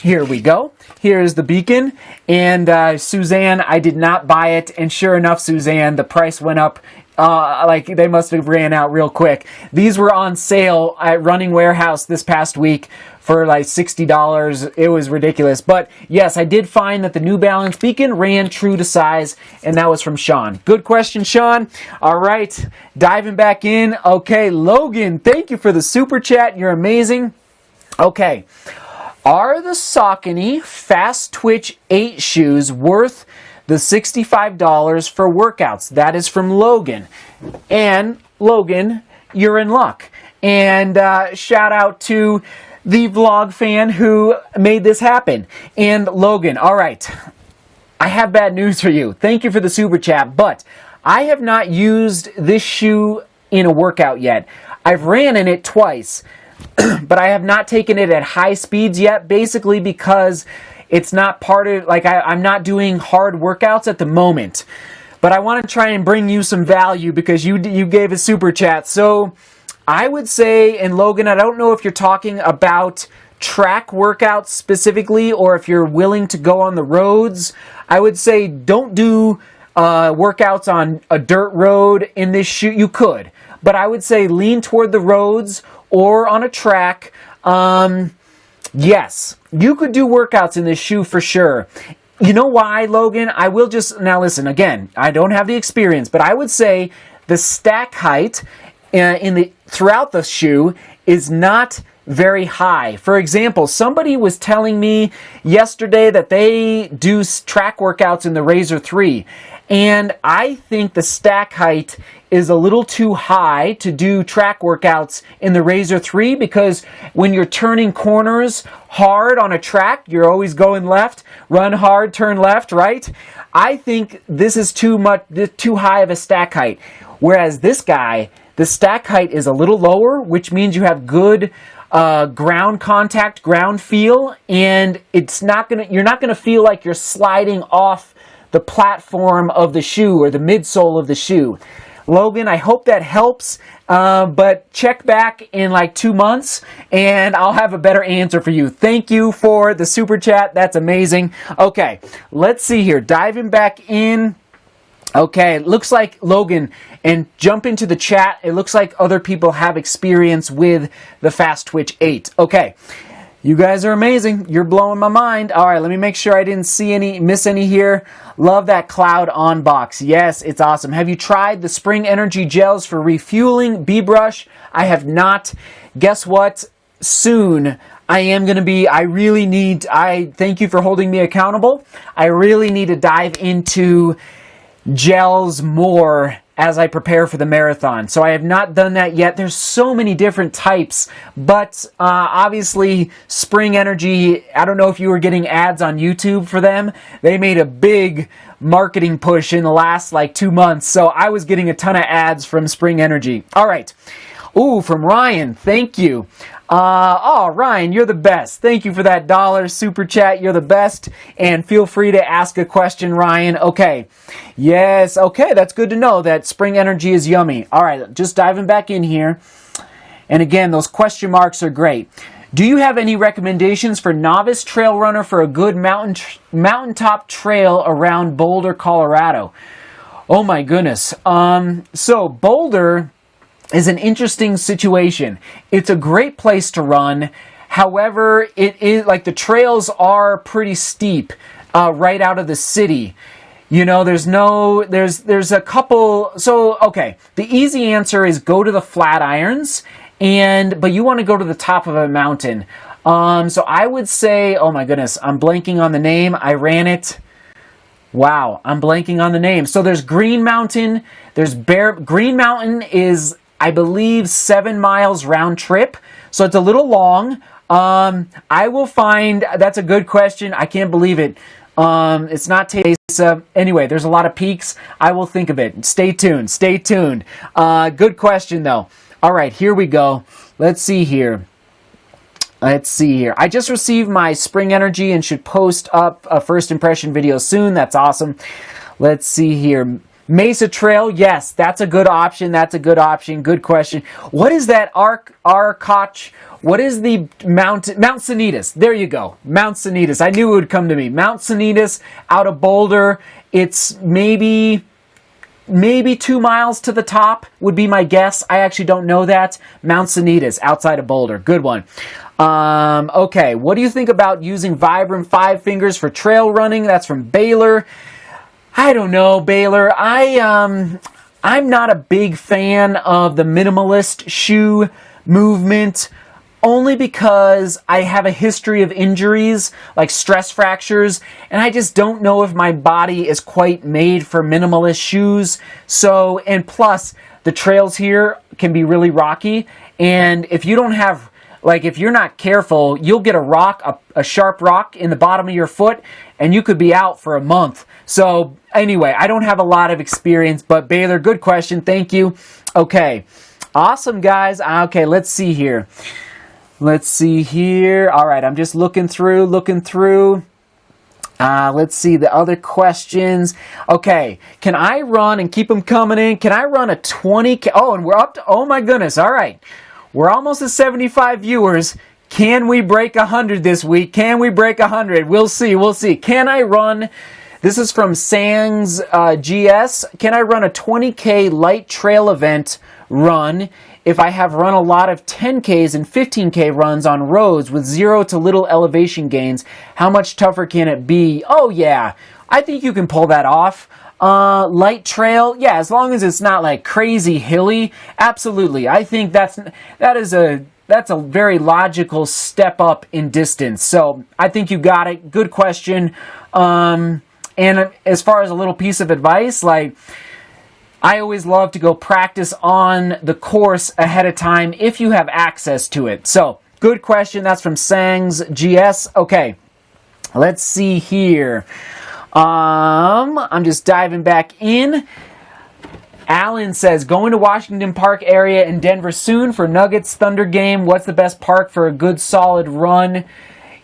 here we go. Here's the beacon, and Suzanne, I did not buy it, and sure enough, Suzanne, the price went up, like they must have ran out real quick. These were on sale at Running Warehouse this past week for like $60. It was ridiculous, but yes, I did find that the New Balance beacon ran true to size, and that was from Sean. Good question, Sean. All right, diving back in. Okay, Logan, thank you for the super chat. You're amazing. Okay. Are the Saucony Fast Twitch 8 shoes worth the $65 for workouts? That is from Logan. And Logan, you're in luck. And shout out to the vlog fan who made this happen. And Logan, all right, I have bad news for you. Thank you for the super chat, but I have not used this shoe in a workout yet. I've ran in it twice, but I have not taken it at high speeds yet, basically because it's not part of, like, I'm not doing hard workouts at the moment. But I want to try and bring you some value because you gave a super chat. So I would say, and Logan, I don't know if you're talking about track workouts specifically or if you're willing to go on the roads. I would say don't do workouts on a dirt road in this shoe. You could, but I would say lean toward the roads or on a track. Yes, you could do workouts in this shoe for sure. You know why, Logan? I will just, now listen, again, I don't have the experience, but I would say the stack height throughout the shoe is not very high. For example, somebody was telling me yesterday that they do track workouts in the Razor 3, and I think the stack height is a little too high to do track workouts in the Razor 3 because when you're turning corners hard on a track, you're always going left, run hard, turn left, right? I think this is too high of a stack height. Whereas this guy, the stack height is a little lower, which means you have good ground contact, ground feel, and you're not gonna feel like you're sliding off the platform of the shoe or the midsole of the shoe. Logan, I hope that helps, but check back in like 2 months and I'll have a better answer for you. Thank you for the super chat. That's amazing. Okay, let's see here. Diving back in. Okay, it looks like, Logan, and jump into the chat, it looks like other people have experience with the Fast Twitch 8. Okay, you guys are amazing. You're blowing my mind. All right, let me make sure I didn't miss any here. Love that Cloud On box. Yes, it's awesome. Have you tried the Spring Energy gels for refueling? B-Brush? I have not. Guess what? Soon. Thank you for holding me accountable. I really need to dive into gels more as I prepare for the marathon. So I have not done that yet. There's so many different types, but obviously Spring Energy, I don't know if you were getting ads on YouTube for them. They made a big marketing push in the last like 2 months, so I was getting a ton of ads from Spring Energy. All right. Ooh, from Ryan, thank you. Ryan, you're the best. Thank you for that $1 super chat. You're the best. And feel free to ask a question, Ryan. Okay. Yes. Okay. That's good to know that Spring Energy is yummy. All right. Just diving back in here. And again, those question marks are great. Do you have any recommendations for novice trail runner for a good mountaintop trail around Boulder, Colorado? Oh my goodness. So Boulder is an interesting situation. It's a great place to run. However, it is like the trails are pretty steep right out of the city. You know, there's a couple. So, okay, the easy answer is go to the Flatirons, but you want to go to the top of a mountain. So I would say, oh my goodness, I'm blanking on the name. I ran it. Wow, I'm blanking on the name. So there's Green Mountain. Green Mountain is, I believe, 7 miles round trip. So it's a little long. I will find, that's a good question. I can't believe it. It's not Tesa. Anyway, there's a lot of peaks. I will think of it. Stay tuned. Good question though. All right, here we go. Let's see here. I just received my Spring Energy and should post up a first impression video soon. That's awesome. Let's see here. Mesa Trail, yes, that's a good option. Good question. What is that Arkoch? What is the Mount Sanitas? There you go. Mount Sanitas. I knew it would come to me. Mount Sanitas out of Boulder. It's maybe 2 miles to the top would be my guess. I actually don't know that. Mount Sanitas outside of Boulder. Good one. Okay, what do you think about using Vibram 5 fingers for trail running? That's from Baylor. I don't know, Baylor. I'm not a big fan of the minimalist shoe movement. only because I have a history of injuries, like stress fractures, and I just don't know if my body is quite made for minimalist shoes. So, and plus, the trails here can be really rocky, and if you don't have, like, if you're not careful, you'll get a rock, a sharp rock in the bottom of your foot, and you could be out for a month. So, anyway, I don't have a lot of experience, but Baylor, good question. Thank you. Okay. Awesome, guys. Okay, let's see here. Let's see here. All right, I'm just looking through. Let's see the other questions. Okay, can I run, and keep them coming in, can I run a 20K? Oh, and we're up to, oh my goodness. All right. We're almost at 75 viewers. Can we break 100 this week? Can we break 100? We'll see. Can I run, this is from Sangs GS, can I run a 20K light trail event run if I have run a lot of 10Ks and 15K runs on roads with 0 to little elevation gains? How much tougher can it be? Oh yeah, I think you can pull that off. Light trail, yeah, as long as it's not like crazy hilly, absolutely. I think that's a very logical step up in distance. So I think you got it. Good question. And as far as a little piece of advice, like, I always love to go practice on the course ahead of time if you have access to it. So, good question. That's from Sangs GS. Okay, let's see here. I'm just diving back in. Alan says, going to Washington Park area in Denver soon for Nuggets Thunder game. What's the best park for a good solid run?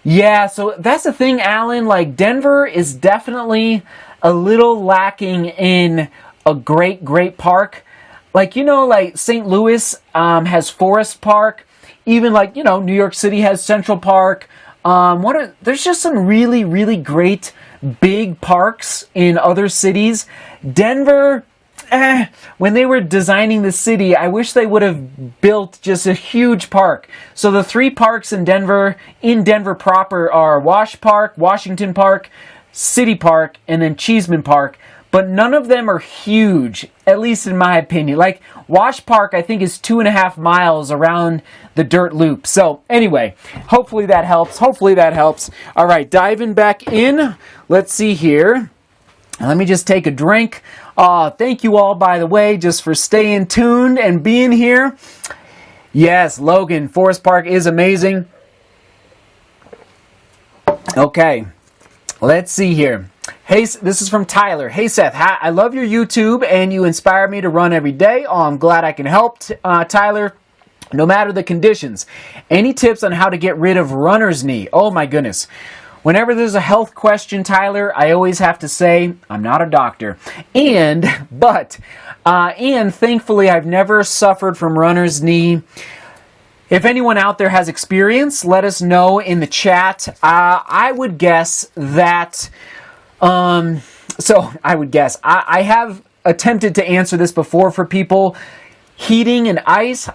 Yeah, so that's the thing, Alan. Like, Denver is definitely a little lacking in a great park. Like, you know, like St. Louis has Forest Park. Even like, you know, New York City has Central Park. There's just some really great big parks in other cities. Denver, when they were designing the city, I wish they would have built just a huge park. So the 3 parks in Denver proper are Wash Park, Washington Park, City Park, and then Cheeseman Park. But none of them are huge, at least in my opinion. Like, Wash Park, I think, is 2.5 miles around the dirt loop. So, anyway, hopefully that helps. All right, diving back in. Let's see here. Let me just take a drink. Thank you all, by the way, just for staying tuned and being here. Yes, Logan, Forest Park is amazing. Okay, let's see here. Hey, this is from Tyler. Hey, Seth, I love your YouTube, and you inspire me to run every day. Oh, I'm glad I can help, Tyler, no matter the conditions. Any tips on how to get rid of runner's knee? Oh, my goodness. Whenever there's a health question, Tyler, I always have to say, I'm not a doctor. And thankfully, I've never suffered from runner's knee. If anyone out there has experience, let us know in the chat. I would guess that... I have attempted to answer this before for people. Heating and ice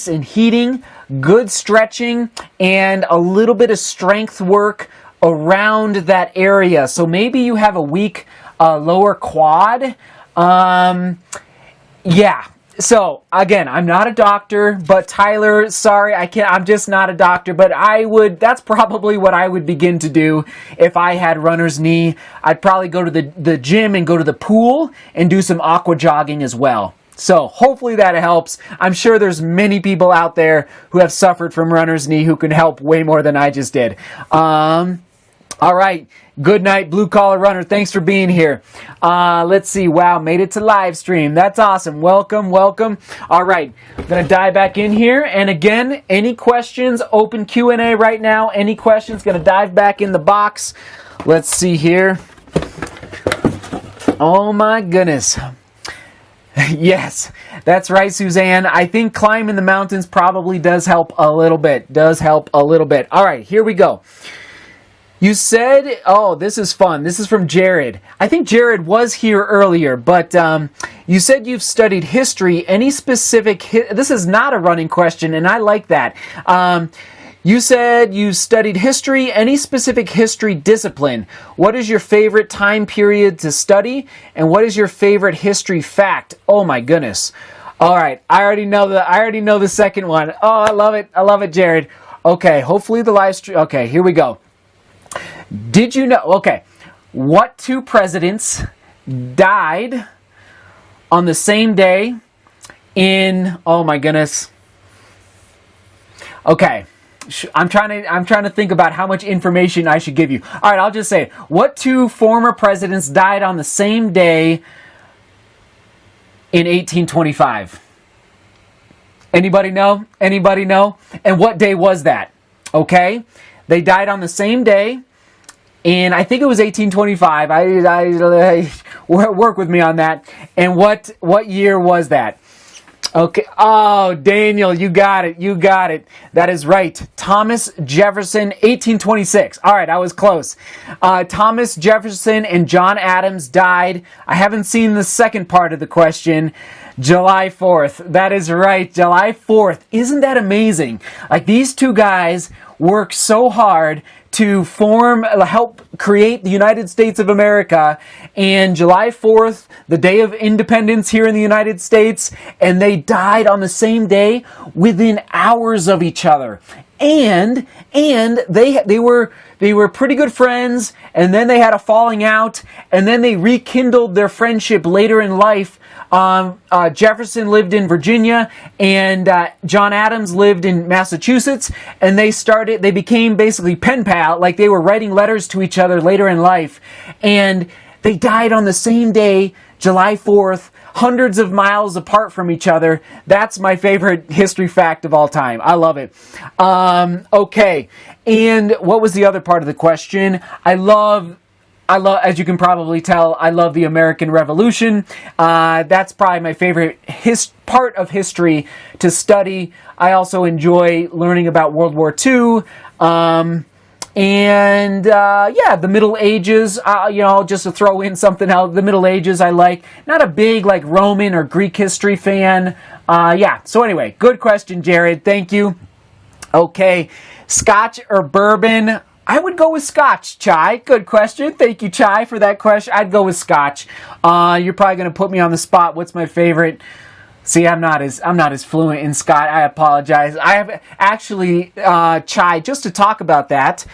and heating, good stretching, and a little bit of strength work around that area. So maybe you have a weak lower quad. Yeah. So, again, I'm not a doctor, but Tyler, sorry, I'm just not a doctor, but that's probably what I would begin to do if I had runner's knee. I'd probably go to the gym and go to the pool and do some aqua jogging as well. So, hopefully that helps. I'm sure there's many people out there who have suffered from runner's knee who can help way more than I just did. All right. Good night, Blue Collar Runner. Thanks for being here. Let's see. Wow, made it to live stream. That's awesome. Welcome. All right. I'm going to dive back in here. And again, any questions? Open Q&A right now. Any questions? Going to dive back in the box. Let's see here. Oh, my goodness. Yes, that's right, Suzanne. I think climbing the mountains probably does help a little bit. All right, here we go. You said, oh, this is fun. This is from Jared. I think Jared was here earlier, but you said you've studied history. Any specific... This is not a running question, and I like that. You said you studied history. Any specific history discipline? What is your favorite time period to study? And what is your favorite history fact? Oh, my goodness. All right, I already know the second one. Oh, I love it, Jared. Okay, hopefully the live stream. Okay, here we go. Did you know? Okay, what two presidents died on the same day in? Oh my goodness. Okay, I'm trying to think about how much information I should give you. All right, I'll just say it. What two former presidents died on the same day in 1825? Anybody know? Anybody know? And what day was that? Okay, they died on the same day, and I think it was 1825. I work with me on that. And what year was that? Okay. Oh, Daniel, you got it. You got it. That is right. Thomas Jefferson, 1826. All right, I was close. Thomas Jefferson and John Adams died. I haven't seen the second part of the question. July 4th. That is right. July 4th. Isn't that amazing? Like, these two guys worked so hard to help create the United States of America, and July 4th, the day of independence here in the United States, and they died on the same day within hours of each other. And they were pretty good friends, and then they had a falling out, and then they rekindled their friendship later in life. Jefferson lived in Virginia, and John Adams lived in Massachusetts, and they became basically pen pal, like they were writing letters to each other later in life, and they died on the same day, July 4th, hundreds of miles apart from each other. That's my favorite history fact of all time. I love it. Okay, and what was the other part of the question? I love, as you can probably tell, I love the American Revolution. That's probably my favorite part of history to study. I also enjoy learning about World War II. The Middle Ages, just to throw in something else, the Middle Ages I like. Not a big, Roman or Greek history fan. So anyway, good question, Jared. Thank you. Okay, Scotch or bourbon? I would go with Scotch, Chai. Good question. Thank you, Chai, for that question. I'd go with Scotch. You're probably going to put me on the spot. What's my favorite? See, I'm not as fluent in Scotch. I apologize. I have actually, Chai, just to talk about that,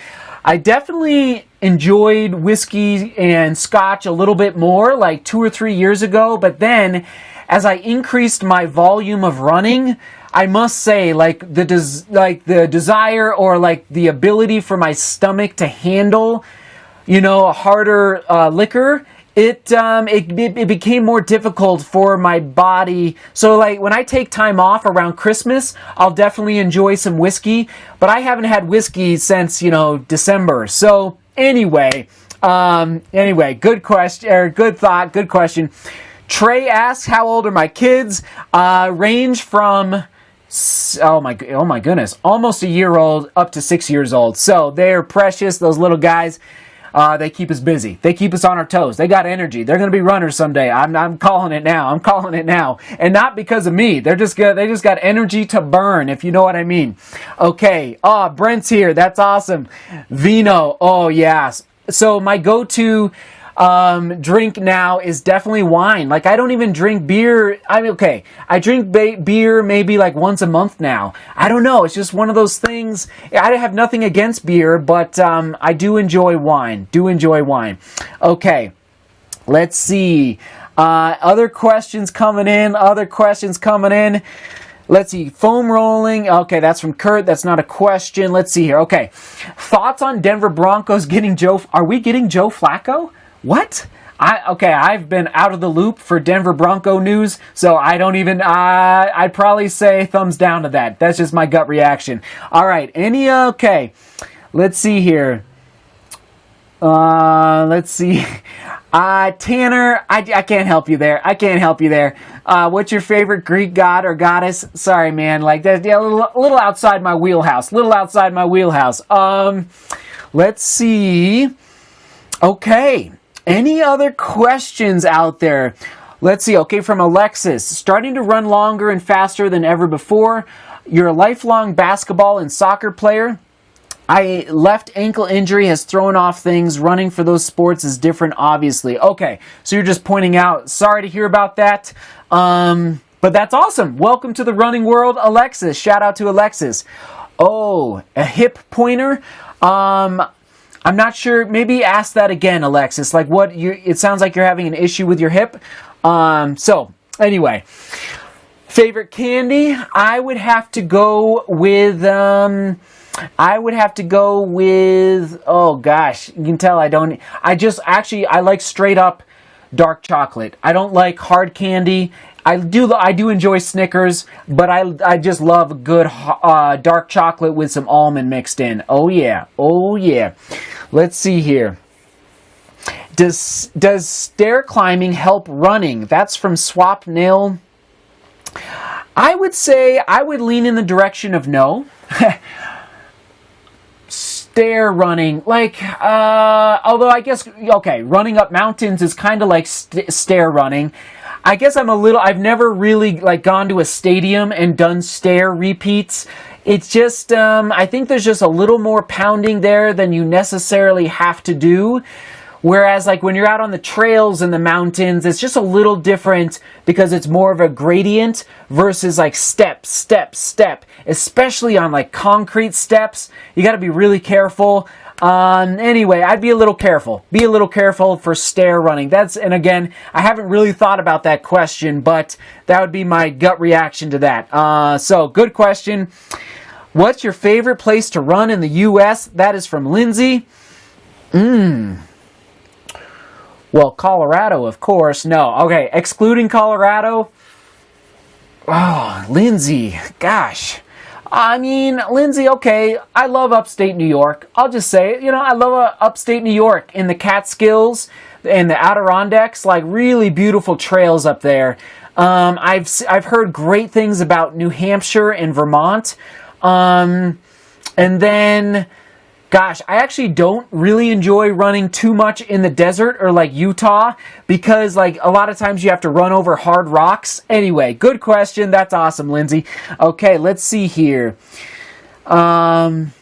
I definitely enjoyed whiskey and Scotch a little bit more, like 2 or 3 years ago. But then, as I increased my volume of running, I must say, the desire or the ability for my stomach to handle, a harder liquor, it became more difficult for my body. So when I take time off around Christmas, I'll definitely enjoy some whiskey, but I haven't had whiskey since, December. So anyway, good question, or good thought, good question. Trey asks, how old are my kids? Range from, oh my goodness, almost a year old up to 6 years old. So they're precious, those little guys. They keep us busy. They keep us on our toes. They got energy. They're going to be runners someday. I'm calling it now. I'm calling it now. And not because of me. They just got energy to burn, if you know what I mean. Okay. Oh, Brent's here. That's awesome. Vino. Oh, yes. So my go-to drink now is definitely wine. I don't even drink beer. I drink beer maybe once a month now. I don't know. It's just one of those things. I have nothing against beer, but I do enjoy wine. Okay. Let's see. Other questions coming in. Let's see. Foam rolling. Okay, that's from Kurt. That's not a question. Let's see here. Okay. Thoughts on Denver Broncos getting Joe? Are we getting Joe Flacco? What? I've been out of the loop for Denver Bronco news, so I don't even, I'd probably say thumbs down to that. That's just my gut reaction. All right, okay. Let's see here. Let's see. Tanner, I can't help you there. What's your favorite Greek god or goddess? Sorry, man, that, yeah, a little outside my wheelhouse. Let's see. Okay. Any other questions out there? Let's see. Okay, from Alexis. Starting to run longer and faster than ever before. You're a lifelong basketball and soccer player. I left ankle injury has thrown off things. Running for those sports is different, obviously. Okay, so you're just pointing out. Sorry to hear about that. But that's awesome. Welcome to the running world, Alexis. Shout out to Alexis. Oh, a hip pointer? I'm not sure. Maybe ask that again, Alexis. Like it sounds like you're having an issue with your hip. So anyway, favorite candy? I would have to go with, oh gosh, you can tell I like straight up dark chocolate. I don't like hard candy. I do enjoy Snickers, but I just love good dark chocolate with some almond mixed in. Oh yeah. Let's see here. Does stair climbing help running? That's from SNAIL. I would say I would lean in the direction of no. Stair running, although I guess, okay, running up mountains is kind of like stair running. I guess I've never really gone to a stadium and done stair repeats. It's just, I think there's just a little more pounding there than you necessarily have to do. Whereas when you're out on the trails in the mountains, it's just a little different because it's more of a gradient versus step, step, step. Especially on concrete steps, you got to be really careful. Anyway, I'd be a little careful. Be a little careful for stair running. And again, I haven't really thought about that question, but that would be my gut reaction to that. So good question. What's your favorite place to run in the U.S.? That is from Lindsay. Well, Colorado, of course. No. Okay, excluding Colorado. Oh, Lindsay. Gosh. I mean, Lindsay, okay, I love upstate New York. I'll just say it. I love upstate New York in the Catskills and the Adirondacks, really beautiful trails up there. I've heard great things about New Hampshire and Vermont. And then, gosh, I actually don't really enjoy running too much in the desert or Utah because a lot of times you have to run over hard rocks. Anyway, good question. That's awesome, Lindsay. Okay, let's see here. And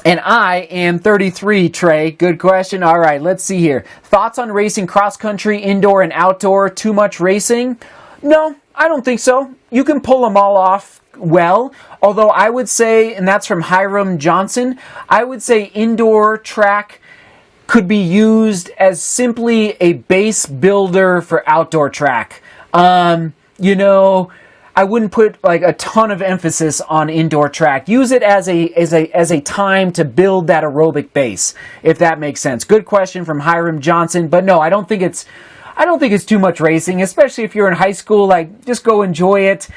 I am 33, Trey. Good question. All right, let's see here. Thoughts on racing cross country, indoor and outdoor? Too much racing? No, I don't think so. You can pull them all off well, although I would say, and that's from Hiram Johnson, I would say indoor track could be used as simply a base builder for outdoor track. I wouldn't put a ton of emphasis on indoor track. Use it as a time to build that aerobic base, if that makes sense. Good question from Hiram Johnson, but no, I don't think it's too much racing, especially if you're in high school. Just go enjoy it.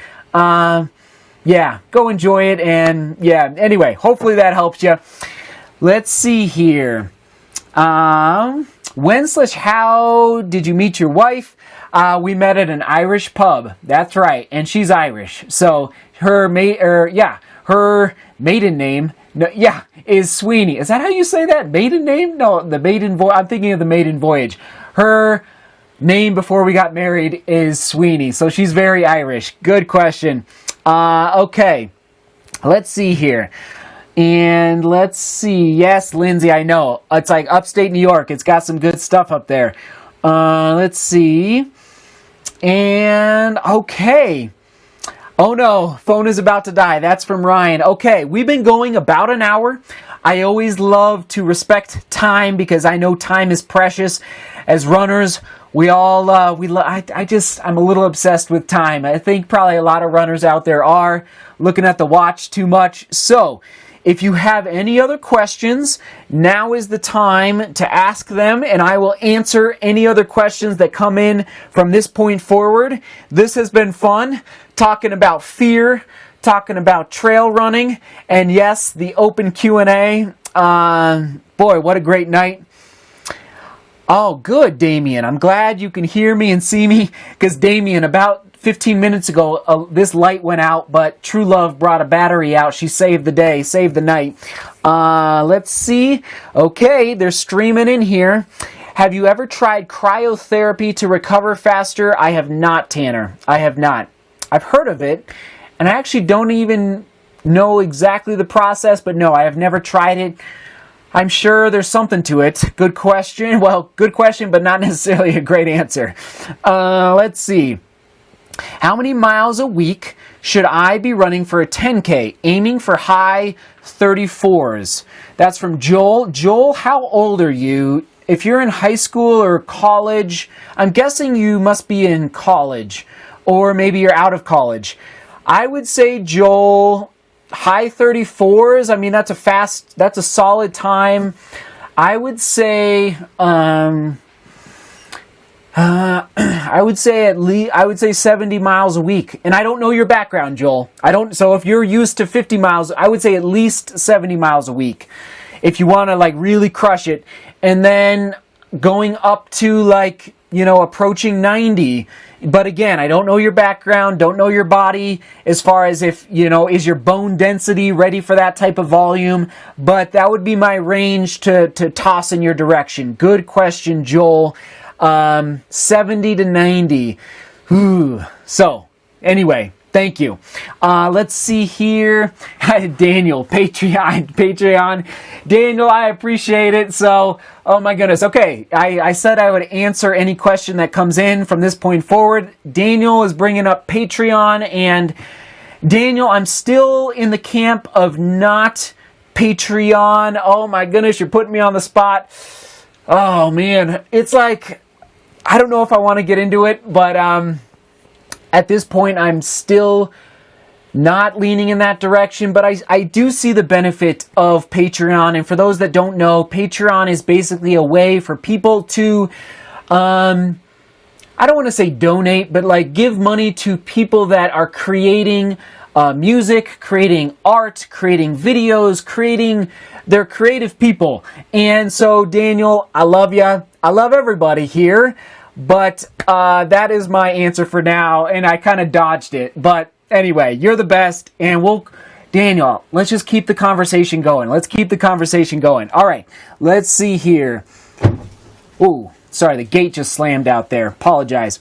Yeah, go enjoy it, and yeah, anyway, hopefully that helps you. Let's see here. When/how did you meet your wife? We met at an Irish pub. That's right, and she's Irish. So her maiden name, is Sweeney. Is that how you say that? Maiden name? No, the maiden voyage. I'm thinking of the maiden voyage. Her name before we got married is Sweeney, so she's very Irish. Good question. Okay, let's see here. And let's see. Yes, Lindsay, I know. It's upstate New York. It's got some good stuff up there. Let's see. And, okay. Oh no, phone is about to die. That's from Ryan. Okay, we've been going about an hour. I always love to respect time because I know time is precious. As runners, I'm a little obsessed with time. I think probably a lot of runners out there are looking at the watch too much. So, if you have any other questions, now is the time to ask them, and I will answer any other questions that come in from this point forward. This has been fun, talking about fear, talking about trail running, and yes, the open Q&A. Boy, what a great night. Oh, good, Damien. I'm glad you can hear me and see me, because Damien, about 15 minutes ago, this light went out, but True Love brought a battery out. She saved the day, saved the night. Let's see. Okay, they're streaming in here. Have you ever tried cryotherapy to recover faster? I have not, Tanner. I have not. I've heard of it, and I actually don't even know exactly the process, but no, I have never tried it. I'm sure there's something to it. Good question. Well, good question, but not necessarily a great answer. Let's see. How many miles a week should I be running for a 10K? Aiming for high 34s. That's from Joel. Joel, how old are you? If you're in high school or college, I'm guessing you must be in college, or maybe you're out of college. I would say, Joel, high 34s. I mean, that's a solid time. I would say, I would say 70 miles a week. And I don't know your background, Joel. So if you're used to 50 miles, I would say at least 70 miles a week. If you want to like really crush it. And then going up to like, approaching 90. But again, I don't know your background, don't know your body as far as if, is your bone density ready for that type of volume. But that would be my range to toss in your direction. Good question, Joel. 70 to 90. Ooh. So, anyway, thank you. Let's see here. Daniel, Patreon. Daniel, I appreciate it. So, oh my goodness. Okay, I said I would answer any question that comes in from this point forward. Daniel is bringing up Patreon. And Daniel, I'm still in the camp of not Patreon. Oh my goodness, you're putting me on the spot. Oh man, it's like, I don't know if I want to get into it, but at this point, I'm still not leaning in that direction, but I do see the benefit of Patreon. And for those that don't know, Patreon is basically a way for people to, I don't want to say donate, but like give money to people that are creating music, creating art, creating videos, they're creative people. And so, Daniel, I love you. I love everybody here. But that is my answer for now, and I kind of dodged it. But anyway, you're the best, and Daniel, let's just keep the conversation going. All right, let's see here. Ooh, sorry, the gate just slammed out there. Apologize.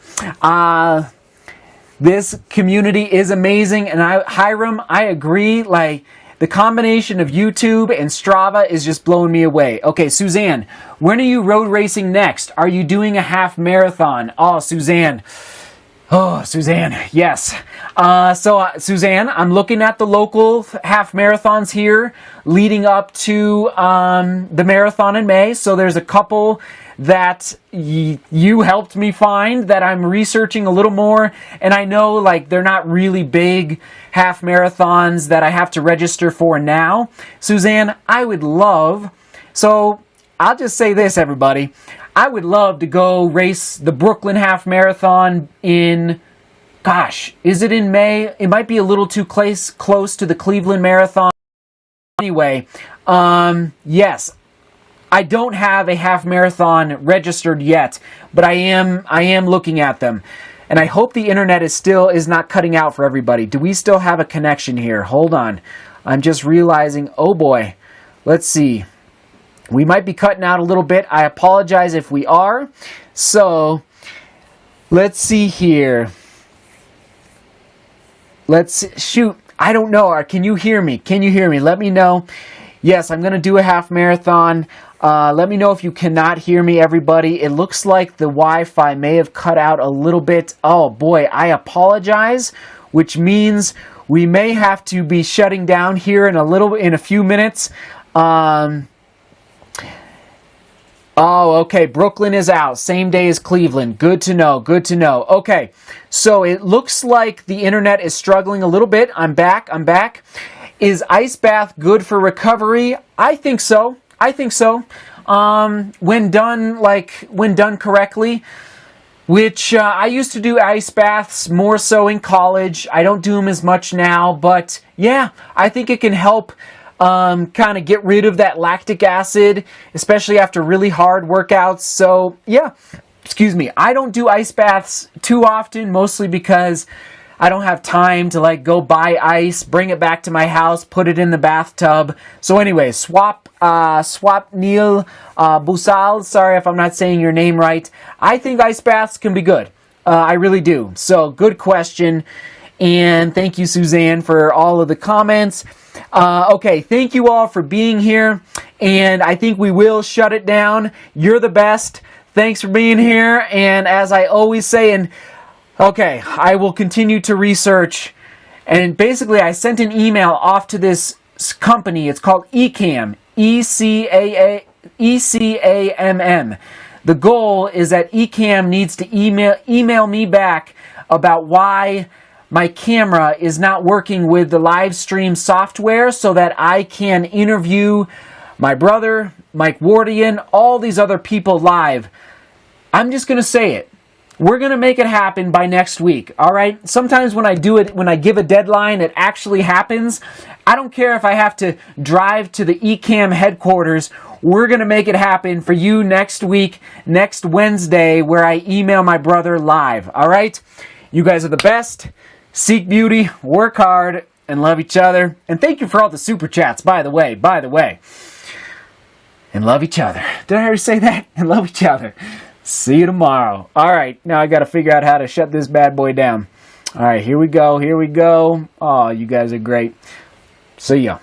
This community is amazing, and Hiram, I agree. Like, the combination of YouTube and Strava is just blowing me away. Okay, Suzanne, when are you road racing next? Are you doing a half marathon? Oh, Suzanne, yes. Suzanne, I'm looking at the local half marathons here leading up to the marathon in May. So there's a couple that you helped me find that I'm researching a little more. And I know like they're not really big half marathons that I have to register for now. Suzanne, so I'll just say this, everybody. I would love to go race the Brooklyn Half Marathon in, is it in May? It might be a little too close to the Cleveland Marathon. Anyway, yes, I don't have a half marathon registered yet, but I am looking at them. And I hope the internet is not cutting out for everybody. Do we still have a connection here? Hold on. I'm just realizing, oh boy. Let's see. We might be cutting out a little bit. I apologize if we are. So, let's see here. Shoot. I don't know. Can you hear me? Let me know. Yes, I'm going to do a half marathon. Let me know if you cannot hear me, everybody. It looks like the Wi-Fi may have cut out a little bit. Oh boy, I apologize, which means we may have to be shutting down here in a few minutes. Oh, okay. Brooklyn is out. Same day as Cleveland. Good to know. Okay. So it looks like the internet is struggling a little bit. I'm back. Is ice bath good for recovery? I think so. When done correctly, which I used to do ice baths more so in college. I don't do them as much now, but yeah, I think it can help kind of get rid of that lactic acid, especially after really hard workouts. So yeah, I don't do ice baths too often, mostly because I don't have time to like go buy ice, bring it back to my house, put it in the bathtub. So anyway, Swap Neil Busal, sorry if I'm not saying your name right. I think ice baths can be good. I really do. So good question. And thank you, Suzanne, for all of the comments. Okay, thank you all for being here. And I think we will shut it down. You're the best. Thanks for being here. And as I always say, and Okay, I will continue to research. And basically, I sent an email off to this company. It's called Ecamm, ECAMM. The goal is that Ecamm needs to email me back about why my camera is not working with the live stream software so that I can interview my brother, Mike Wardian, all these other people live. I'm just going to say it. We're going to make it happen by next week, all right? Sometimes when I do it, when I give a deadline, it actually happens. I don't care if I have to drive to the Ecamm headquarters. We're going to make it happen for you next week, next Wednesday, where I email my brother live, all right? You guys are the best. Seek beauty, work hard, and love each other. And thank you for all the super chats, by the way. And love each other. Did I already say that? And love each other. See you tomorrow. All right, now I got to figure out how to shut this bad boy down. All right, here we go. Oh, you guys are great. See ya.